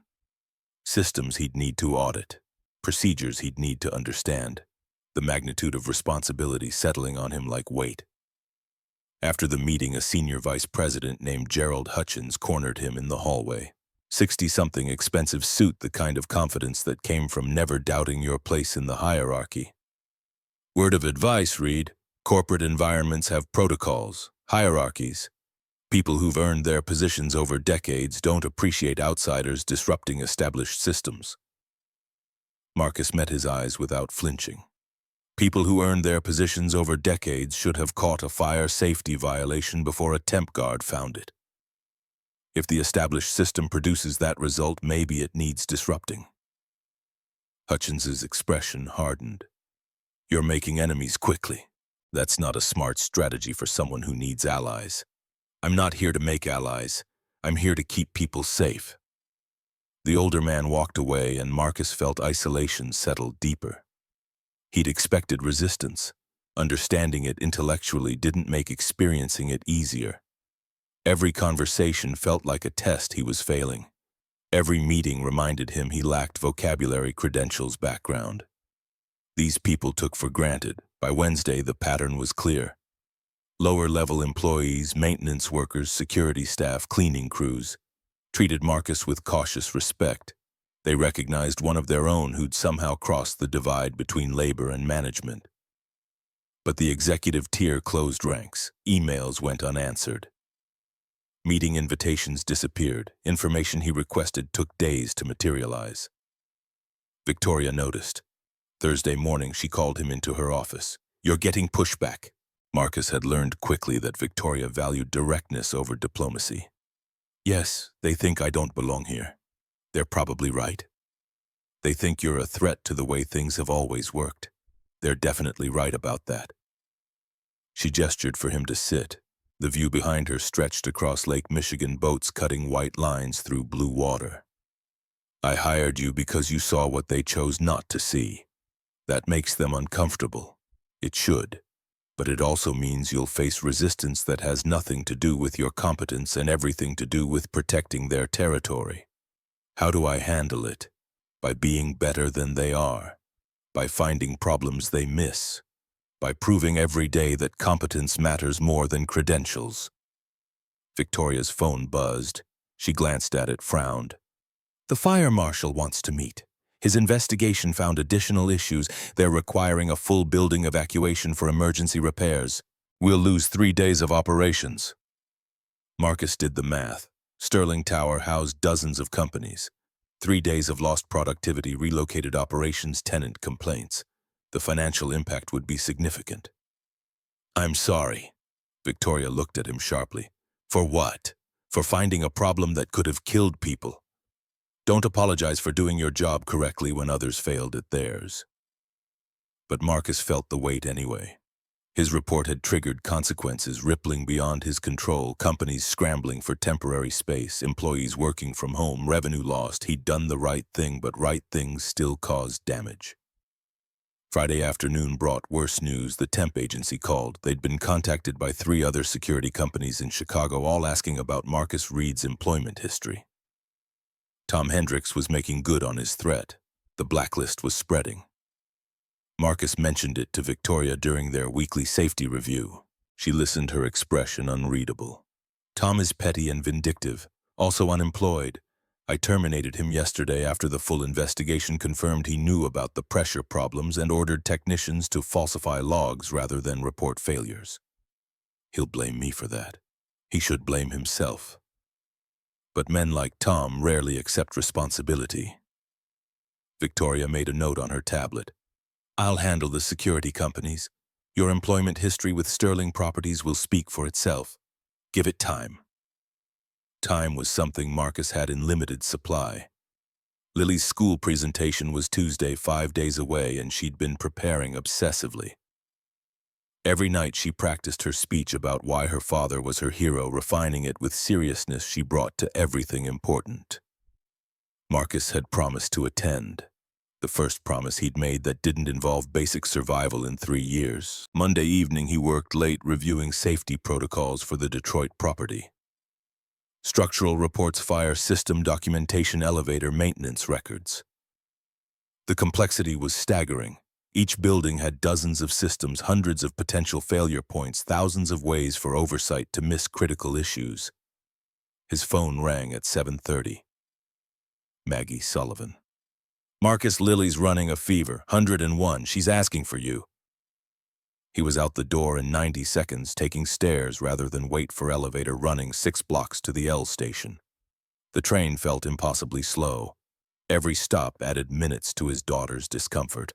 Systems he'd need to audit, procedures he'd need to understand, the magnitude of responsibility settling on him like weight. After the meeting, a senior vice president named Gerald Hutchins cornered him in the hallway. 60-something, expensive suit, the kind of confidence that came from never doubting your place in the hierarchy. Word of advice, Reed: corporate environments have protocols, hierarchies. People who've earned their positions over decades don't appreciate outsiders disrupting established systems. Marcus met his eyes without flinching. People who earned their positions over decades should have caught a fire safety violation before a temp guard found it. If the established system produces that result, maybe it needs disrupting. Hutchins's expression hardened. You're making enemies quickly. That's not a smart strategy for someone who needs allies. I'm not here to make allies. I'm here to keep people safe. The older man walked away, and Marcus felt isolation settle deeper. He'd expected resistance. Understanding it intellectually didn't make experiencing it easier. Every conversation felt like a test he was failing. Every meeting reminded him he lacked vocabulary, credentials, background. These people took for granted. By Wednesday, the pattern was clear. Lower-level employees, maintenance workers, security staff, cleaning crews, treated Marcus with cautious respect. They recognized one of their own who'd somehow crossed the divide between labor and management. But the executive tier closed ranks. Emails went unanswered. Meeting invitations disappeared. Information he requested took days to materialize. Victoria noticed. Thursday morning, she called him into her office. You're getting pushback. Marcus had learned quickly that Victoria valued directness over diplomacy. Yes, they think I don't belong here. They're probably right. They think you're a threat to the way things have always worked. They're definitely right about that. She gestured for him to sit. The view behind her stretched across Lake Michigan, boats cutting white lines through blue water. I hired you because you saw what they chose not to see. That makes them uncomfortable. It should. But it also means you'll face resistance that has nothing to do with your competence and everything to do with protecting their territory. How do I handle it? By being better than they are. By finding problems they miss. By proving every day that competence matters more than credentials. Victoria's phone buzzed. She glanced at it, frowned. The fire marshal wants to meet. His investigation found additional issues. They're requiring a full building evacuation for emergency repairs. We'll lose 3 days of operations. Marcus did the math. Sterling Tower housed dozens of companies. 3 days of lost productivity, relocated operations, tenant complaints. The financial impact would be significant. I'm sorry. Victoria looked at him sharply. For what? For finding a problem that could have killed people. Don't apologize for doing your job correctly when others failed at theirs. But Marcus felt the weight anyway. His report had triggered consequences rippling beyond his control, companies scrambling for temporary space, employees working from home, revenue lost. He'd done the right thing, but right things still caused damage. Friday afternoon brought worse news. The temp agency called. They'd been contacted by 3 other security companies in Chicago, all asking about Marcus Reed's employment history. Tom Hendricks was making good on his threat. The blacklist was spreading. Marcus mentioned it to Victoria during their weekly safety review. She listened, her expression unreadable. Tom is petty and vindictive, also unemployed. I terminated him yesterday after the full investigation confirmed he knew about the pressure problems and ordered technicians to falsify logs rather than report failures. He'll blame me for that. He should blame himself. But men like Tom rarely accept responsibility. Victoria made a note on her tablet. I'll handle the security companies. Your employment history with Sterling Properties will speak for itself. Give it time. Time was something Marcus had in limited supply. Lily's school presentation was Tuesday, 5 days away, and she'd been preparing obsessively. Every night she practiced her speech about why her father was her hero, refining it with seriousness she brought to everything important. Marcus had promised to attend. The first promise he'd made that didn't involve basic survival in 3 years. Monday evening, he worked late reviewing safety protocols for the Detroit property. Structural reports, fire system documentation, elevator maintenance records. The complexity was staggering. Each building had dozens of systems, hundreds of potential failure points, thousands of ways for oversight to miss critical issues. His phone rang at 7:30. Maggie Sullivan. "Marcus, Lily's running a fever. 101. She's asking for you." He was out the door in 90 seconds, taking stairs rather than wait for elevator, running 6 blocks to the L station. The train felt impossibly slow. Every stop added minutes to his daughter's discomfort.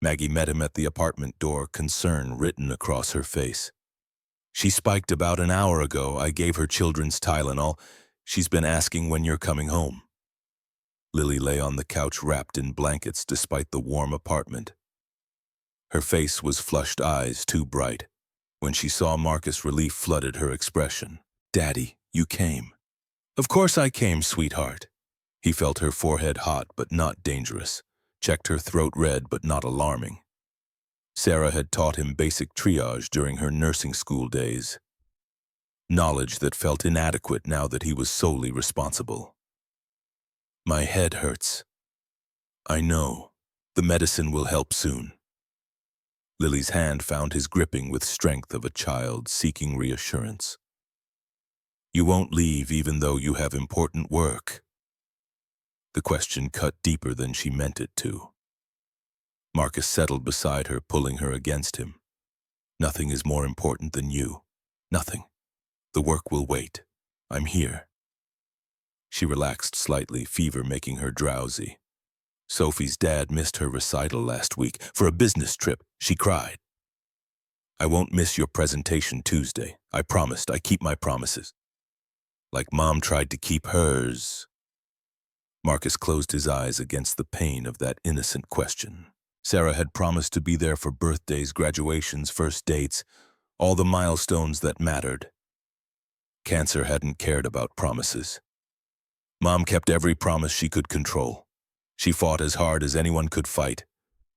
Maggie met him at the apartment door, concern written across her face. "She spiked about an hour ago. I gave her children's Tylenol. She's been asking when you're coming home." Lily lay on the couch wrapped in blankets despite the warm apartment. Her face was flushed, eyes too bright. When she saw Marcus, relief flooded her expression. "Daddy, you came." "Of course I came, sweetheart." He felt her forehead hot but not dangerous, checked her throat red but not alarming. Sarah had taught him basic triage during her nursing school days. Knowledge that felt inadequate now that he was solely responsible. "My head hurts." "I know. The medicine will help soon." Lily's hand found his, gripping with strength of a child seeking reassurance. "You won't leave even though you have important work?" The question cut deeper than she meant it to. Marcus settled beside her, pulling her against him. "Nothing is more important than you. Nothing. The work will wait. I'm here." She relaxed slightly, fever making her drowsy. Sophie's dad missed her recital last week for a business trip, she cried. "I won't miss your presentation Tuesday. I promised. I keep my promises." Like Mom tried to keep hers. Marcus closed his eyes against the pain of that innocent question. Sarah had promised to be there for birthdays, graduations, first dates, all the milestones that mattered. Cancer hadn't cared about promises. Mom kept every promise she could control. She fought as hard as anyone could fight.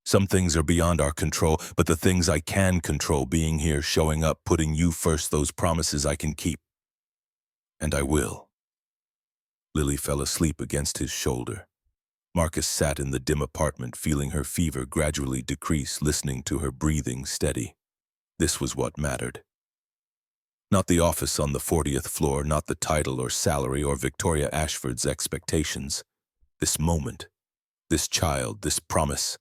Some things are beyond our control, but the things I can control, being here, showing up, putting you first, those promises I can keep. And I will. Lily fell asleep against his shoulder. Marcus sat in the dim apartment, feeling her fever gradually decrease, listening to her breathing steady. This was what mattered. Not the office on the 40th floor, not the title or salary or Victoria Ashford's expectations. This moment. This child, this promise.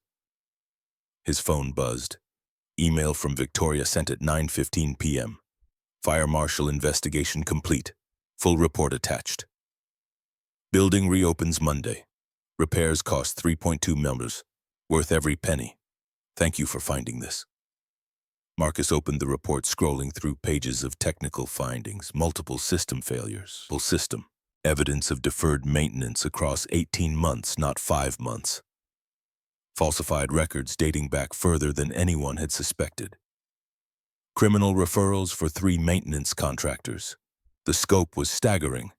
His phone buzzed. Email from Victoria sent at 9:15 p.m. Fire marshal investigation complete. Full report attached. Building reopens Monday. Repairs cost $3.2 million. Worth every penny. Thank you for finding this. Marcus opened the report, scrolling through pages of technical findings, multiple system failures, full system. Evidence of deferred maintenance across 18 months, not 5 months. Falsified records dating back further than anyone had suspected. Criminal referrals for 3 maintenance contractors. The scope was staggering.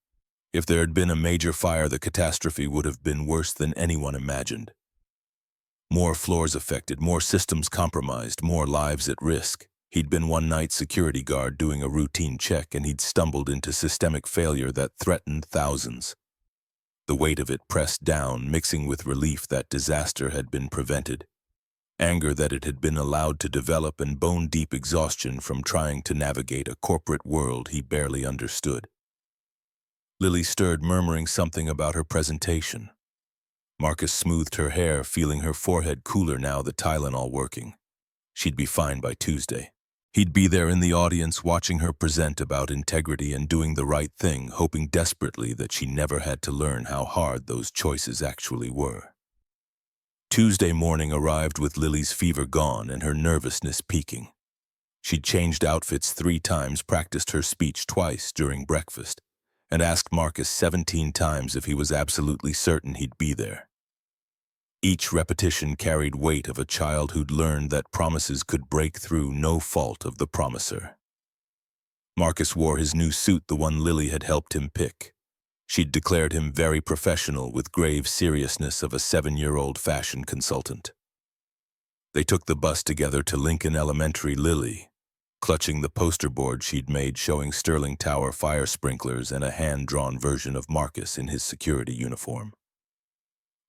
If there had been a major fire, the catastrophe would have been worse than anyone imagined. More floors affected, more systems compromised, more lives at risk. He'd been one night security guard doing a routine check, and he'd stumbled into systemic failure that threatened thousands. The weight of it pressed down, mixing with relief that disaster had been prevented. Anger that it had been allowed to develop, and bone-deep exhaustion from trying to navigate a corporate world he barely understood. Lily stirred, murmuring something about her presentation. Marcus smoothed her hair, feeling her forehead cooler now, the Tylenol working. She'd be fine by Tuesday. He'd be there in the audience, watching her present about integrity and doing the right thing, hoping desperately that she never had to learn how hard those choices actually were. Tuesday morning arrived with Lily's fever gone and her nervousness peaking. She'd changed outfits 3 times, practiced her speech twice during breakfast, and asked Marcus 17 times if he was absolutely certain he'd be there. Each repetition carried weight of a child who'd learned that promises could break through no fault of the promiser. Marcus wore his new suit, the one Lily had helped him pick. She'd declared him very professional with grave seriousness of a 7-year-old fashion consultant. They took the bus together to Lincoln Elementary. Lily, clutching the poster board she'd made showing Sterling Tower fire sprinklers and a hand-drawn version of Marcus in his security uniform.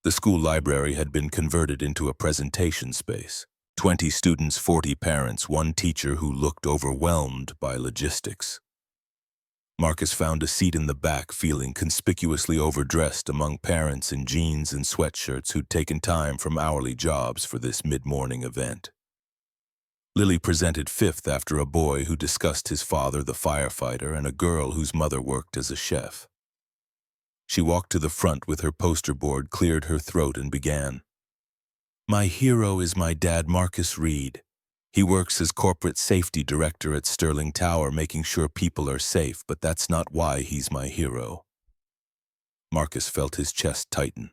The school library had been converted into a presentation space. 20 students, 40 parents, one teacher who looked overwhelmed by logistics. Marcus found a seat in the back, feeling conspicuously overdressed among parents in jeans and sweatshirts who'd taken time from hourly jobs for this mid-morning event. Lily presented fifth after a boy who discussed his father, the firefighter, and a girl whose mother worked as a chef. She walked to the front with her poster board, cleared her throat, and began. My hero is my dad, Marcus Reed. He works as corporate safety director at Sterling Tower, making sure people are safe, but that's not why he's my hero. Marcus felt his chest tighten.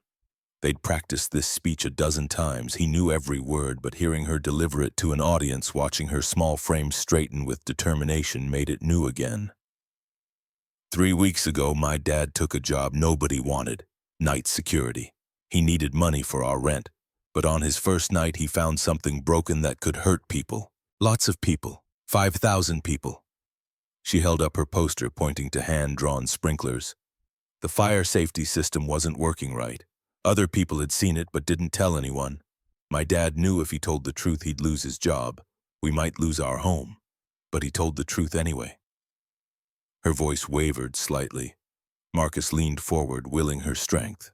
They'd practiced this speech a dozen times. He knew every word, but hearing her deliver it to an audience watching her small frame straighten with determination made it new again. 3 weeks ago, my dad took a job nobody wanted, night security. He needed money for our rent. But on his first night, he found something broken that could hurt people. Lots of people. 5,000 people. She held up her poster, pointing to hand-drawn sprinklers. The fire safety system wasn't working right. Other people had seen it but didn't tell anyone. My dad knew if he told the truth he'd lose his job. We might lose our home. But he told the truth anyway. Her voice wavered slightly. Marcus leaned forward, willing her strength.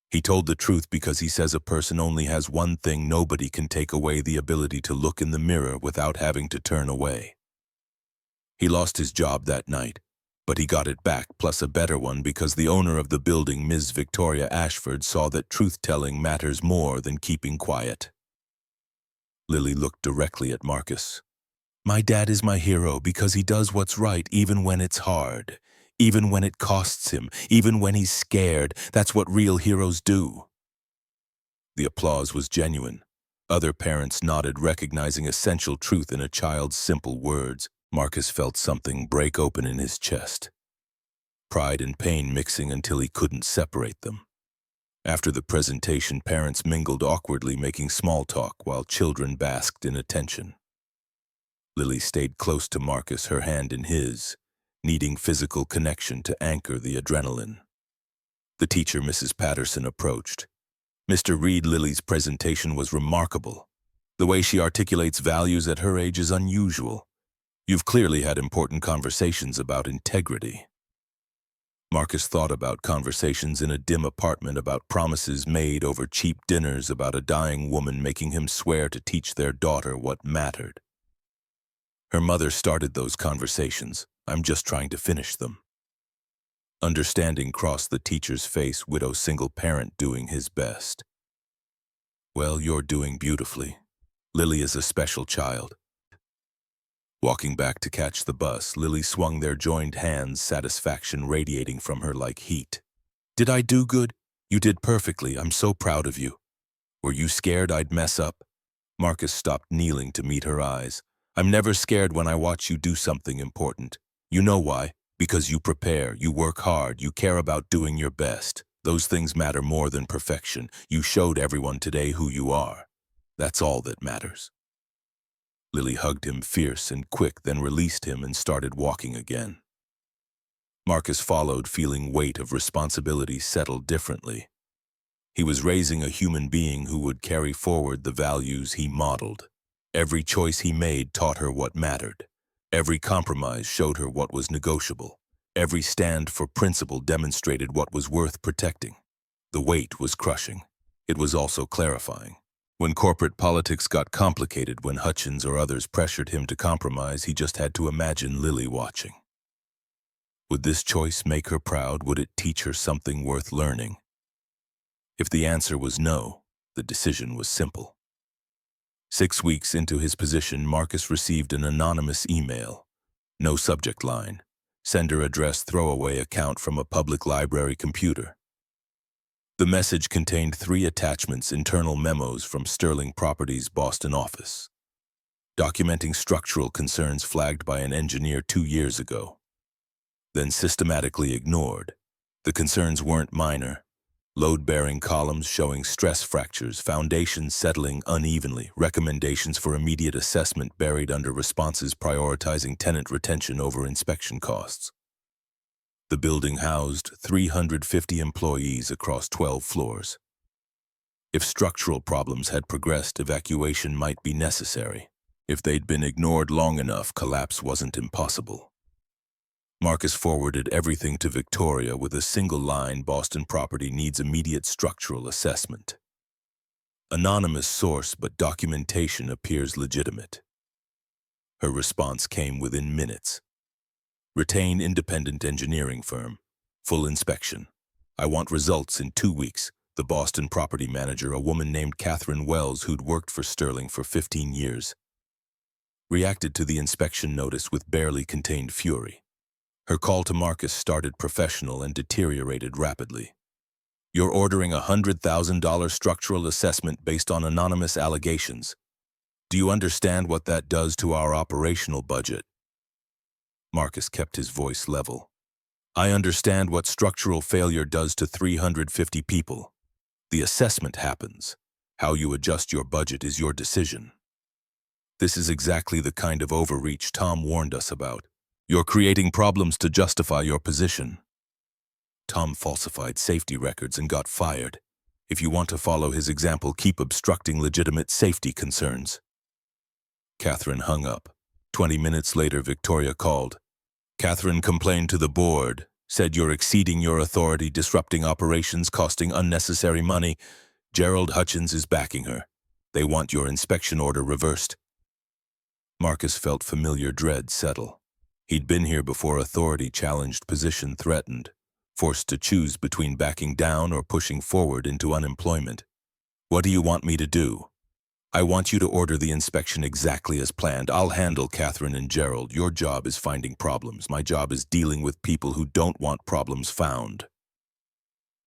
He told the truth because he says a person only has one thing nobody can take away: the ability to look in the mirror without having to turn away. He lost his job that night, but he got it back, plus a better one, because the owner of the building, Ms. Victoria Ashford, saw that truth-telling matters more than keeping quiet. Lily looked directly at Marcus. My dad is my hero because he does what's right even when it's hard. Even when it costs him, even when he's scared. That's what real heroes do. The applause was genuine. Other parents nodded, recognizing essential truth in a child's simple words. Marcus felt something break open in his chest. Pride and pain mixing until he couldn't separate them. After the presentation, parents mingled awkwardly, making small talk while children basked in attention. Lily stayed close to Marcus, her hand in his, needing physical connection to anchor the adrenaline. The teacher, Mrs. Patterson, approached. Mr. Reed, Lily's presentation was remarkable. The way she articulates values at her age is unusual. You've clearly had important conversations about integrity. Marcus thought about conversations in a dim apartment, about promises made over cheap dinners, about a dying woman making him swear to teach their daughter what mattered. Her mother started those conversations. I'm just trying to finish them. Understanding crossed the teacher's face, widow, single parent doing his best. Well, you're doing beautifully. Lily is a special child. Walking back to catch the bus, Lily swung their joined hands, satisfaction radiating from her like heat. Did I do good? You did perfectly. I'm so proud of you. Were you scared I'd mess up? Marcus stopped kneeling to meet her eyes. I'm never scared when I watch you do something important. You know why? Because you prepare, you work hard, you care about doing your best. Those things matter more than perfection. You showed everyone today who you are. That's all that matters. Lily hugged him fierce and quick, then released him and started walking again. Marcus followed, feeling weight of responsibility settle differently. He was raising a human being who would carry forward the values he modeled. Every choice he made taught her what mattered. Every compromise showed her what was negotiable. Every stand for principle demonstrated what was worth protecting. The weight was crushing. It was also clarifying. When corporate politics got complicated, when Hutchins or others pressured him to compromise, he just had to imagine Lily watching. Would this choice make her proud? Would it teach her something worth learning? If the answer was no, the decision was simple. 6 weeks into his position, Marcus received an anonymous email. No subject line. Sender address: throwaway account from a public library computer. The message contained 3 attachments: internal memos from Sterling Properties' Boston office, documenting structural concerns flagged by an engineer 2 years ago, then systematically ignored. The concerns weren't minor. Load-bearing columns showing stress fractures, foundations settling unevenly, recommendations for immediate assessment buried under responses prioritizing tenant retention over inspection costs. The building housed 350 employees across 12 floors. If structural problems had progressed, evacuation might be necessary. If they'd been ignored long enough, collapse wasn't impossible. Marcus forwarded everything to Victoria with a single line: Boston property needs immediate structural assessment. Anonymous source, but documentation appears legitimate. Her response came within minutes. Retain independent engineering firm. Full inspection. I want results in 2 weeks. The Boston property manager, a woman named Catherine Wells, who'd worked for Sterling for 15 years, reacted to the inspection notice with barely contained fury. Her call to Marcus started professional and deteriorated rapidly. You're ordering a $100,000 structural assessment based on anonymous allegations. Do you understand what that does to our operational budget? Marcus kept his voice level. I understand what structural failure does to 350 people. The assessment happens. How you adjust your budget is your decision. This is exactly the kind of overreach Tom warned us about. You're creating problems to justify your position. Tom falsified safety records and got fired. If you want to follow his example, keep obstructing legitimate safety concerns. Catherine hung up. 20 minutes later, Victoria called. Catherine complained to the board, said you're exceeding your authority, disrupting operations, costing unnecessary money. Gerald Hutchins is backing her. They want your inspection order reversed. Marcus felt familiar dread settle. He'd been here before. Authority challenged, position threatened, forced to choose between backing down or pushing forward into unemployment. What do you want me to do? I want you to order the inspection exactly as planned. I'll handle Catherine and Gerald. Your job is finding problems. My job is dealing with people who don't want problems found.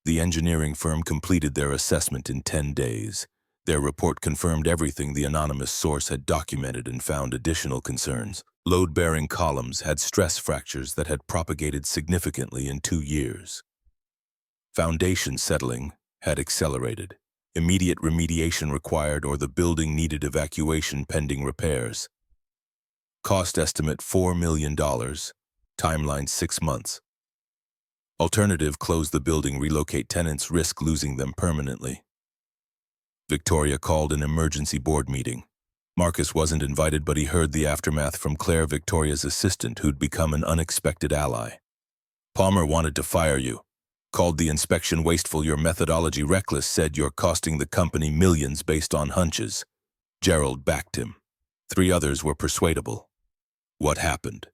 The engineering firm completed their assessment in 10 days. Their report confirmed everything the anonymous source had documented and found additional concerns. Load-bearing columns had stress fractures that had propagated significantly in 2 years. Foundation settling had accelerated. Immediate remediation required, or the building needed evacuation pending repairs. Cost estimate $4 million. Timeline 6 months. Alternative: close the building, relocate tenants, risk losing them permanently. Victoria called an emergency board meeting. Marcus wasn't invited, but he heard the aftermath from Claire, Victoria's assistant, who'd become an unexpected ally. Palmer wanted to fire you. Called the inspection wasteful, your methodology reckless, said you're costing the company millions based on hunches. Gerald backed him. 3 others were persuadable. What happened?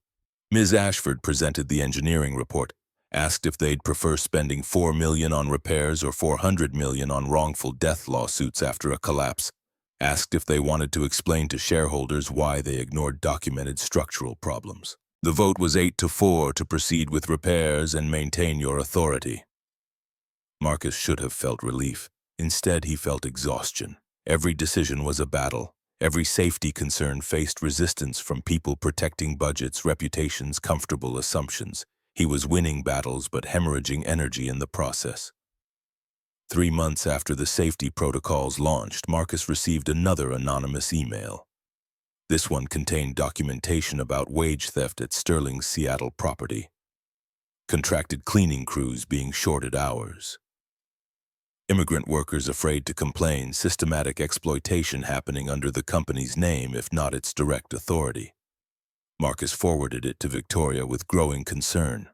Ms. Ashford presented the engineering report, asked if they'd prefer spending $4 million on repairs or $400 million on wrongful death lawsuits after a collapse, asked if they wanted to explain to shareholders why they ignored documented structural problems. The vote was 8-4 to proceed with repairs and maintain your authority. Marcus should have felt relief. Instead, he felt exhaustion. Every decision was a battle. Every safety concern faced resistance from people protecting budgets, reputations, comfortable assumptions. He was winning battles but hemorrhaging energy in the process. 3 months after the safety protocols launched, Marcus received another anonymous email. This one contained documentation about wage theft at Sterling's Seattle property. Contracted cleaning crews being shorted hours. Immigrant workers afraid to complain, systematic exploitation happening under the company's name, if not its direct authority. Marcus forwarded it to Victoria with growing concern.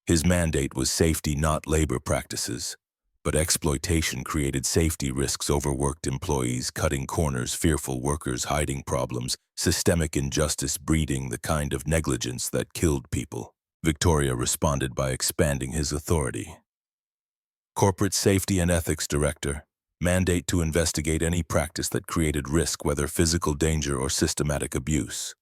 His mandate was safety, not labor practices. But exploitation created safety risks: overworked employees, cutting corners, fearful workers, hiding problems, systemic injustice breeding the kind of negligence that killed people. Victoria responded by expanding his authority. Corporate Safety and Ethics Director, mandate to investigate any practice that created risk, whether physical danger or systematic abuse.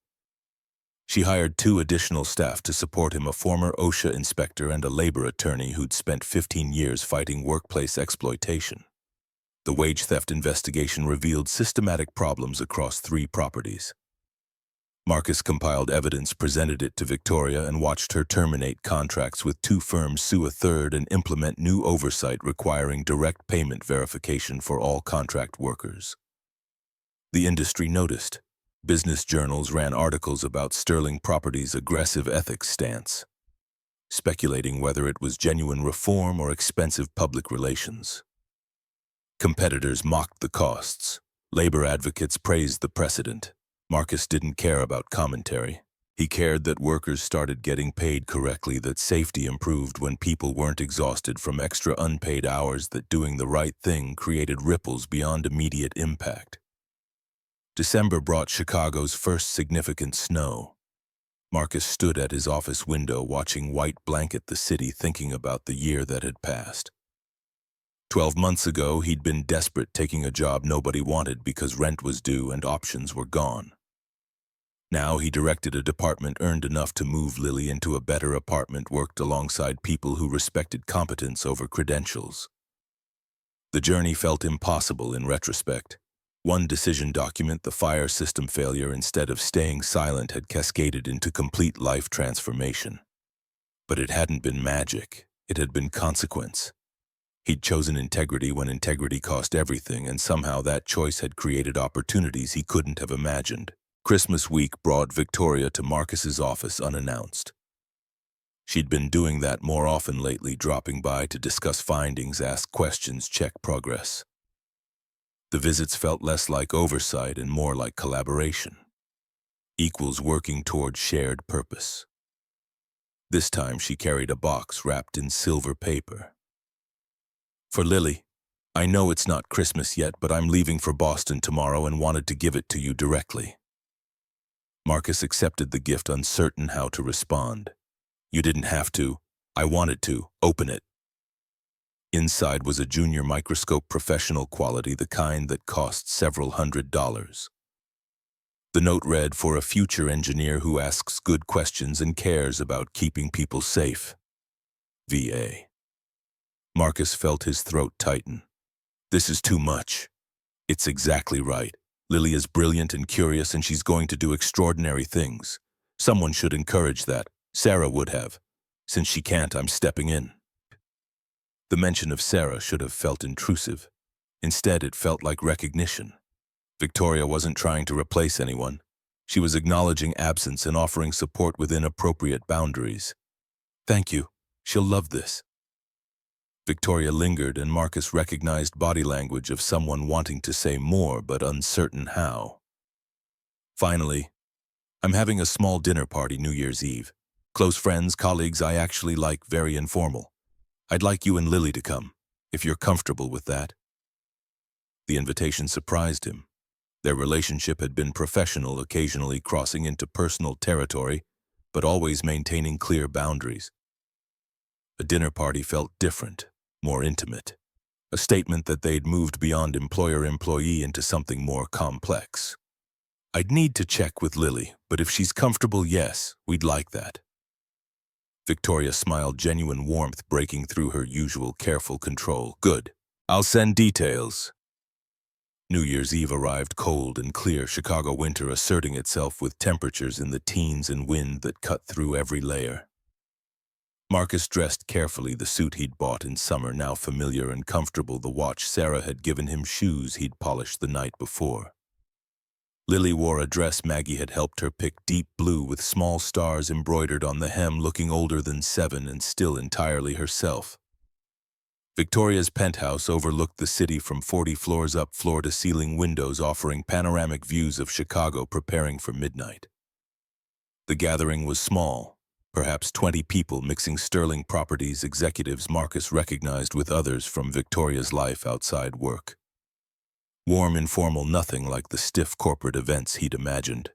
She hired 2 additional staff to support him: a former OSHA inspector and a labor attorney who'd spent 15 years fighting workplace exploitation. The wage theft investigation revealed systematic problems across 3 properties. Marcus compiled evidence, presented it to Victoria, and watched her terminate contracts with 2 firms, sue a third, and implement new oversight requiring direct payment verification for all contract workers. The industry noticed. Business journals ran articles about Sterling Properties' aggressive ethics stance, speculating whether it was genuine reform or expensive public relations. Competitors mocked the costs. Labor advocates praised the precedent. Marcus didn't care about commentary. He cared that workers started getting paid correctly, that safety improved when people weren't exhausted from extra unpaid hours, that doing the right thing created ripples beyond immediate impact. December brought Chicago's first significant snow. Marcus stood at his office window watching white blanket the city, thinking about the year that had passed. 12 months ago, he'd been desperate, taking a job nobody wanted because rent was due and options were gone. Now he directed a department, earned enough to move Lily into a better apartment, worked alongside people who respected competence over credentials. The journey felt impossible in retrospect. One decision document, the fire system failure, instead of staying silent, had cascaded into complete life transformation. But it hadn't been magic, it had been consequence. He'd chosen integrity when integrity cost everything, and somehow that choice had created opportunities he couldn't have imagined. Christmas week brought Victoria to Marcus's office unannounced. She'd been doing that more often lately, dropping by to discuss findings, ask questions, check progress. The visits felt less like oversight and more like collaboration. Equals working toward shared purpose. This time she carried a box wrapped in silver paper. For Lily, I know it's not Christmas yet, but I'm leaving for Boston tomorrow and wanted to give it to you directly. Marcus accepted the gift, uncertain how to respond. You didn't have to. I wanted to. Open it. Inside was a junior microscope, professional quality, the kind that cost several $100s. The note read, for a future engineer who asks good questions and cares about keeping people safe. VA. Marcus felt his throat tighten. This is too much. It's exactly right. Lily is brilliant and curious, and she's going to do extraordinary things. Someone should encourage that. Sarah would have. Since she can't, I'm stepping in. The mention of Sarah should have felt intrusive. Instead, it felt like recognition. Victoria wasn't trying to replace anyone. She was acknowledging absence and offering support within appropriate boundaries. Thank you. She'll love this. Victoria lingered, and Marcus recognized body language of someone wanting to say more but uncertain how. Finally, I'm having a small dinner party New Year's Eve. Close friends, colleagues I actually like, very informal. I'd like you and Lily to come, if you're comfortable with that. The invitation surprised him. Their relationship had been professional, occasionally crossing into personal territory, but always maintaining clear boundaries. A dinner party felt different, more intimate. A statement that they'd moved beyond employer-employee into something more complex. I'd need to check with Lily, but if she's comfortable, yes, we'd like that. Victoria smiled, genuine warmth breaking through her usual careful control. Good. I'll send details. New Year's Eve arrived cold and clear, Chicago winter asserting itself with temperatures in the teens and wind that cut through every layer. Marcus dressed carefully, the suit he'd bought in summer now familiar and comfortable, the watch Sarah had given him, shoes he'd polished the night before. Lily wore a dress Maggie had helped her pick, deep blue with small stars embroidered on the hem, looking older than 7 and still entirely herself. Victoria's penthouse overlooked the city from 40 floors up, floor-to-ceiling windows offering panoramic views of Chicago, preparing for midnight. The gathering was small, perhaps 20 people, mixing Sterling Properties executives Marcus recognized with others from Victoria's life outside work. Warm, informal, nothing like the stiff corporate events he'd imagined.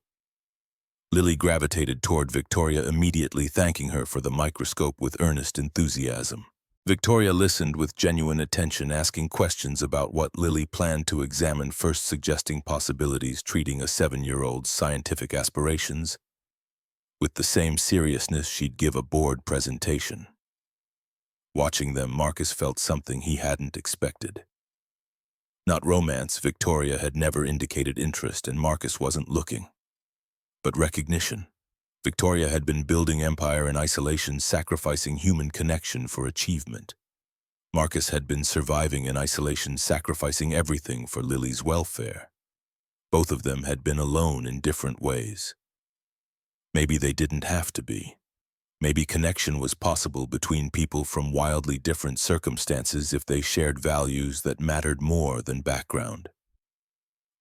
Lily gravitated toward Victoria immediately, thanking her for the microscope with earnest enthusiasm. Victoria listened with genuine attention, asking questions about what Lily planned to examine, first suggesting possibilities, treating a 7-year-old's scientific aspirations with the same seriousness she'd give a board presentation. Watching them, Marcus felt something he hadn't expected. Not romance. Victoria had never indicated interest, and Marcus wasn't looking. but recognition. Victoria had been building empire in isolation, sacrificing human connection for achievement. Marcus had been surviving in isolation, sacrificing everything for Lily's welfare. Both of them had been alone in different ways. Maybe they didn't have to be. Maybe connection was possible between people from wildly different circumstances if they shared values that mattered more than background.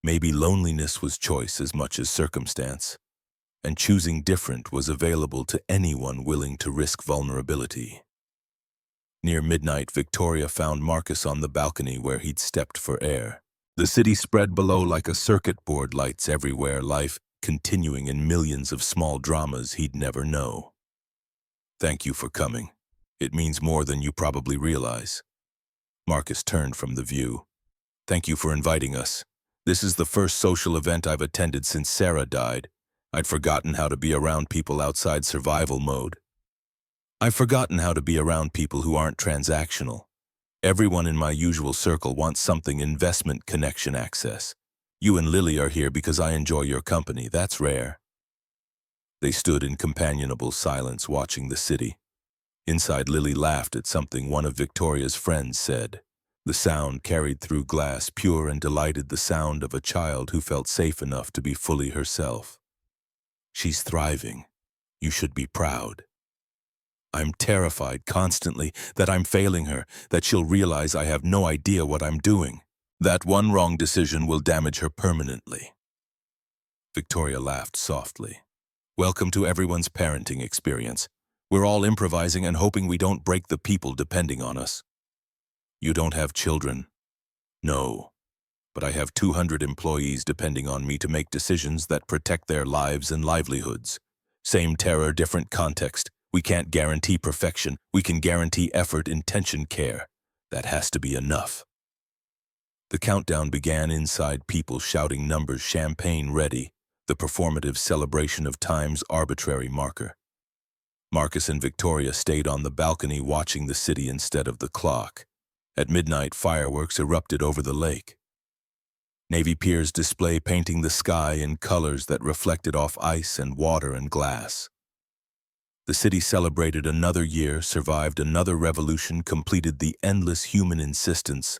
Maybe loneliness was choice as much as circumstance, and choosing different was available to anyone willing to risk vulnerability. Near midnight, Victoria found Marcus on the balcony where he'd stepped for air. The city spread below like a circuit board, lights everywhere, life continuing in millions of small dramas he'd never know. "Thank you for coming. It means more than you probably realize." Marcus turned from the view. "Thank you for inviting us. This is the first social event I've attended since Sarah died. I'd forgotten how to be around people outside survival mode. I've forgotten how to be around people who aren't transactional. Everyone in my usual circle wants something investment connection access. You and Lily are here because I enjoy your company. That's rare." They stood in companionable silence watching the city. Inside, Lily laughed at something one of Victoria's friends said. The sound carried through glass, pure and delighted, the sound of a child who felt safe enough to be fully herself. "She's thriving. You should be proud." "I'm terrified constantly that I'm failing her, that she'll realize I have no idea what I'm doing. That one wrong decision will damage her permanently." Victoria laughed softly. "Welcome to everyone's parenting experience. We're all improvising and hoping we don't break the people depending on us." "You don't have children?" "No, but I have 200 employees depending on me to make decisions that protect their lives and livelihoods. Same terror, different context. We can't guarantee perfection. We can guarantee effort, intention, care. That has to be enough." The countdown began inside, people shouting numbers, champagne ready, the performative celebration of time's arbitrary marker. Marcus and Victoria stayed on the balcony watching the city instead of the clock. At midnight, fireworks erupted over the lake. Navy piers display painting the sky in colors that reflected off ice and water and glass. The city celebrated another year, survived another revolution, completed the endless human insistence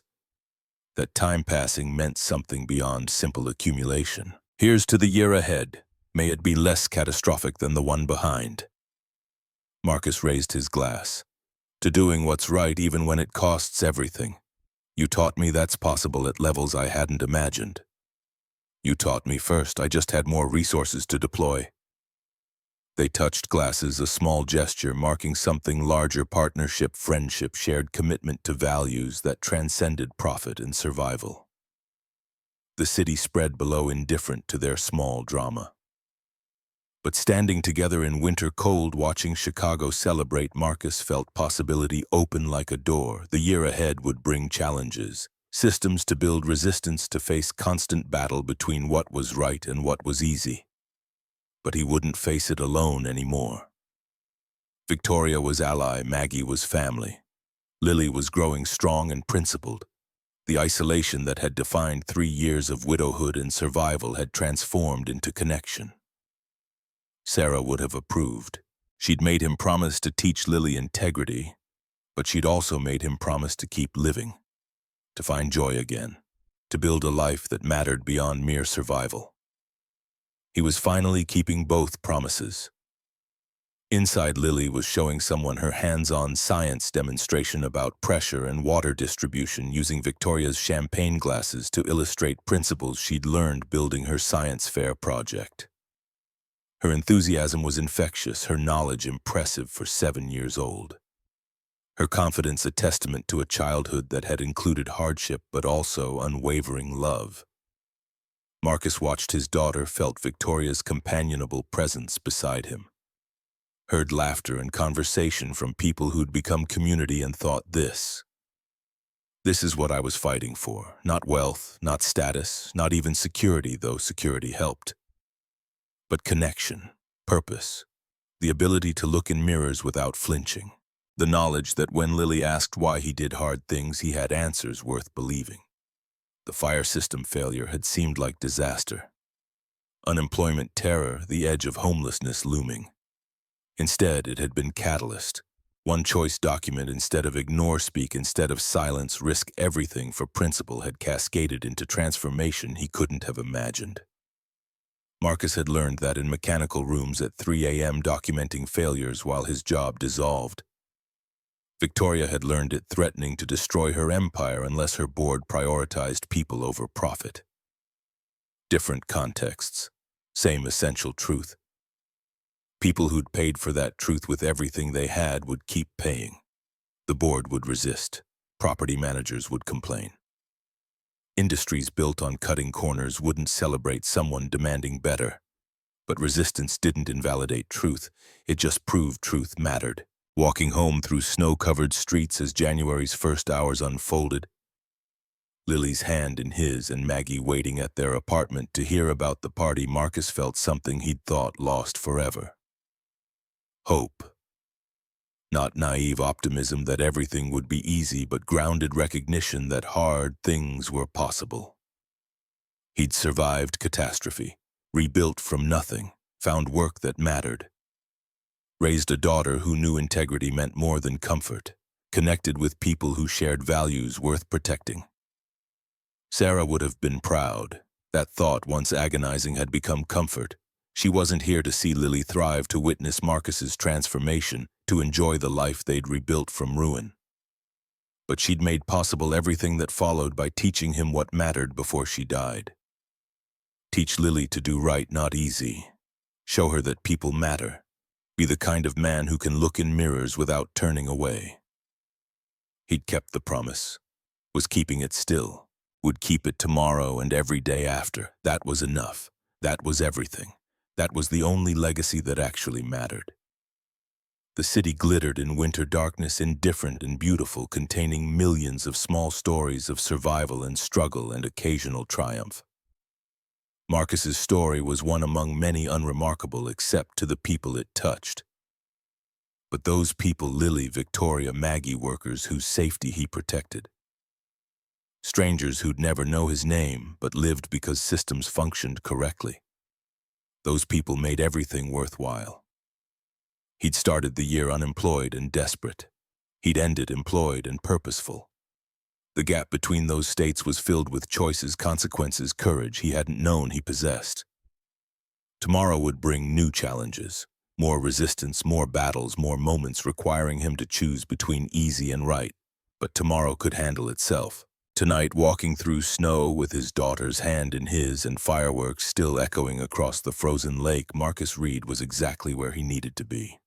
that time passing meant something beyond simple accumulation. "Here's to the year ahead. May it be less catastrophic than the one behind." Marcus raised his glass. "To doing what's right even when it costs everything. You taught me that's possible at levels I hadn't imagined." "You taught me first. I just had more resources to deploy." They touched glasses, a small gesture marking something larger: partnership, friendship, shared commitment to values that transcended profit and survival. The city spread below, indifferent to their small drama. But standing together in winter cold, watching Chicago celebrate, Marcus felt possibility open like a door. The year ahead would bring challenges, systems to build, resistance to face, constant battle between what was right and what was easy. But he wouldn't face it alone anymore. Victoria was ally, Maggie was family. Lily was growing strong and principled. The isolation that had defined 3 years of widowhood and survival had transformed into connection. Sarah would have approved. She'd made him promise to teach Lily integrity, but she'd also made him promise to keep living, to find joy again, to build a life that mattered beyond mere survival. He was finally keeping both promises. Inside, Lily was showing someone her hands-on science demonstration about pressure and water distribution, using Victoria's champagne glasses to illustrate principles she'd learned building her science fair project. Her enthusiasm was infectious, her knowledge impressive for 7 years old. Her confidence a testament to a childhood that had included hardship but also unwavering love. Marcus watched his daughter, felt Victoria's companionable presence beside him. Heard laughter and conversation from people who'd become community, and thought, this is what I was fighting for. Not wealth, not status, not even security, though security helped. But connection, purpose, the ability to look in mirrors without flinching. The knowledge that when Lily asked why he did hard things, he had answers worth believing. The fire system failure had seemed like disaster. Unemployment terror, the edge of homelessness looming. Instead, it had been catalyst. One choice document instead of ignore speak, instead of silence, risk everything for principle had cascaded into transformation he couldn't have imagined. Marcus had learned that in mechanical rooms at 3 a.m. documenting failures while his job dissolved. Victoria had learned it threatening to destroy her empire unless her board prioritized people over profit. Different contexts, same essential truth. People who'd paid for that truth with everything they had would keep paying. The board would resist. Property managers would complain. Industries built on cutting corners wouldn't celebrate someone demanding better. But resistance didn't invalidate truth. It just proved truth mattered. Walking home through snow-covered streets as January's first hours unfolded, Lily's hand in his and Maggie waiting at their apartment to hear about the party, Marcus felt something he'd thought lost forever. Hope. Not naive optimism that everything would be easy, but grounded recognition that hard things were possible. He'd survived catastrophe, rebuilt from nothing, found work that mattered, raised a daughter who knew integrity meant more than comfort, connected with people who shared values worth protecting. Sarah would have been proud. That thought, once agonizing, had become comfort. She wasn't here to see Lily thrive, to witness Marcus's transformation, to enjoy the life they'd rebuilt from ruin. But she'd made possible everything that followed by teaching him what mattered before she died. Teach Lily to do right, not easy. Show her that people matter. Be the kind of man who can look in mirrors without turning away. He'd kept the promise, was keeping it still, would keep it tomorrow and every day after. That was enough. That was everything. That was the only legacy that actually mattered. The city glittered in winter darkness, indifferent and beautiful, containing millions of small stories of survival and struggle and occasional triumph. Marcus's story was one among many, unremarkable except to the people it touched. But those people, Lily, Victoria, Maggie, workers whose safety he protected. Strangers who'd never know his name but lived because systems functioned correctly. Those people made everything worthwhile. He'd started the year unemployed and desperate. He'd ended employed and purposeful. The gap between those states was filled with choices, consequences, courage he hadn't known he possessed. Tomorrow would bring new challenges, more resistance, more battles, more moments requiring him to choose between easy and right. But tomorrow could handle itself. Tonight, walking through snow with his daughter's hand in his and fireworks still echoing across the frozen lake, Marcus Reed was exactly where he needed to be.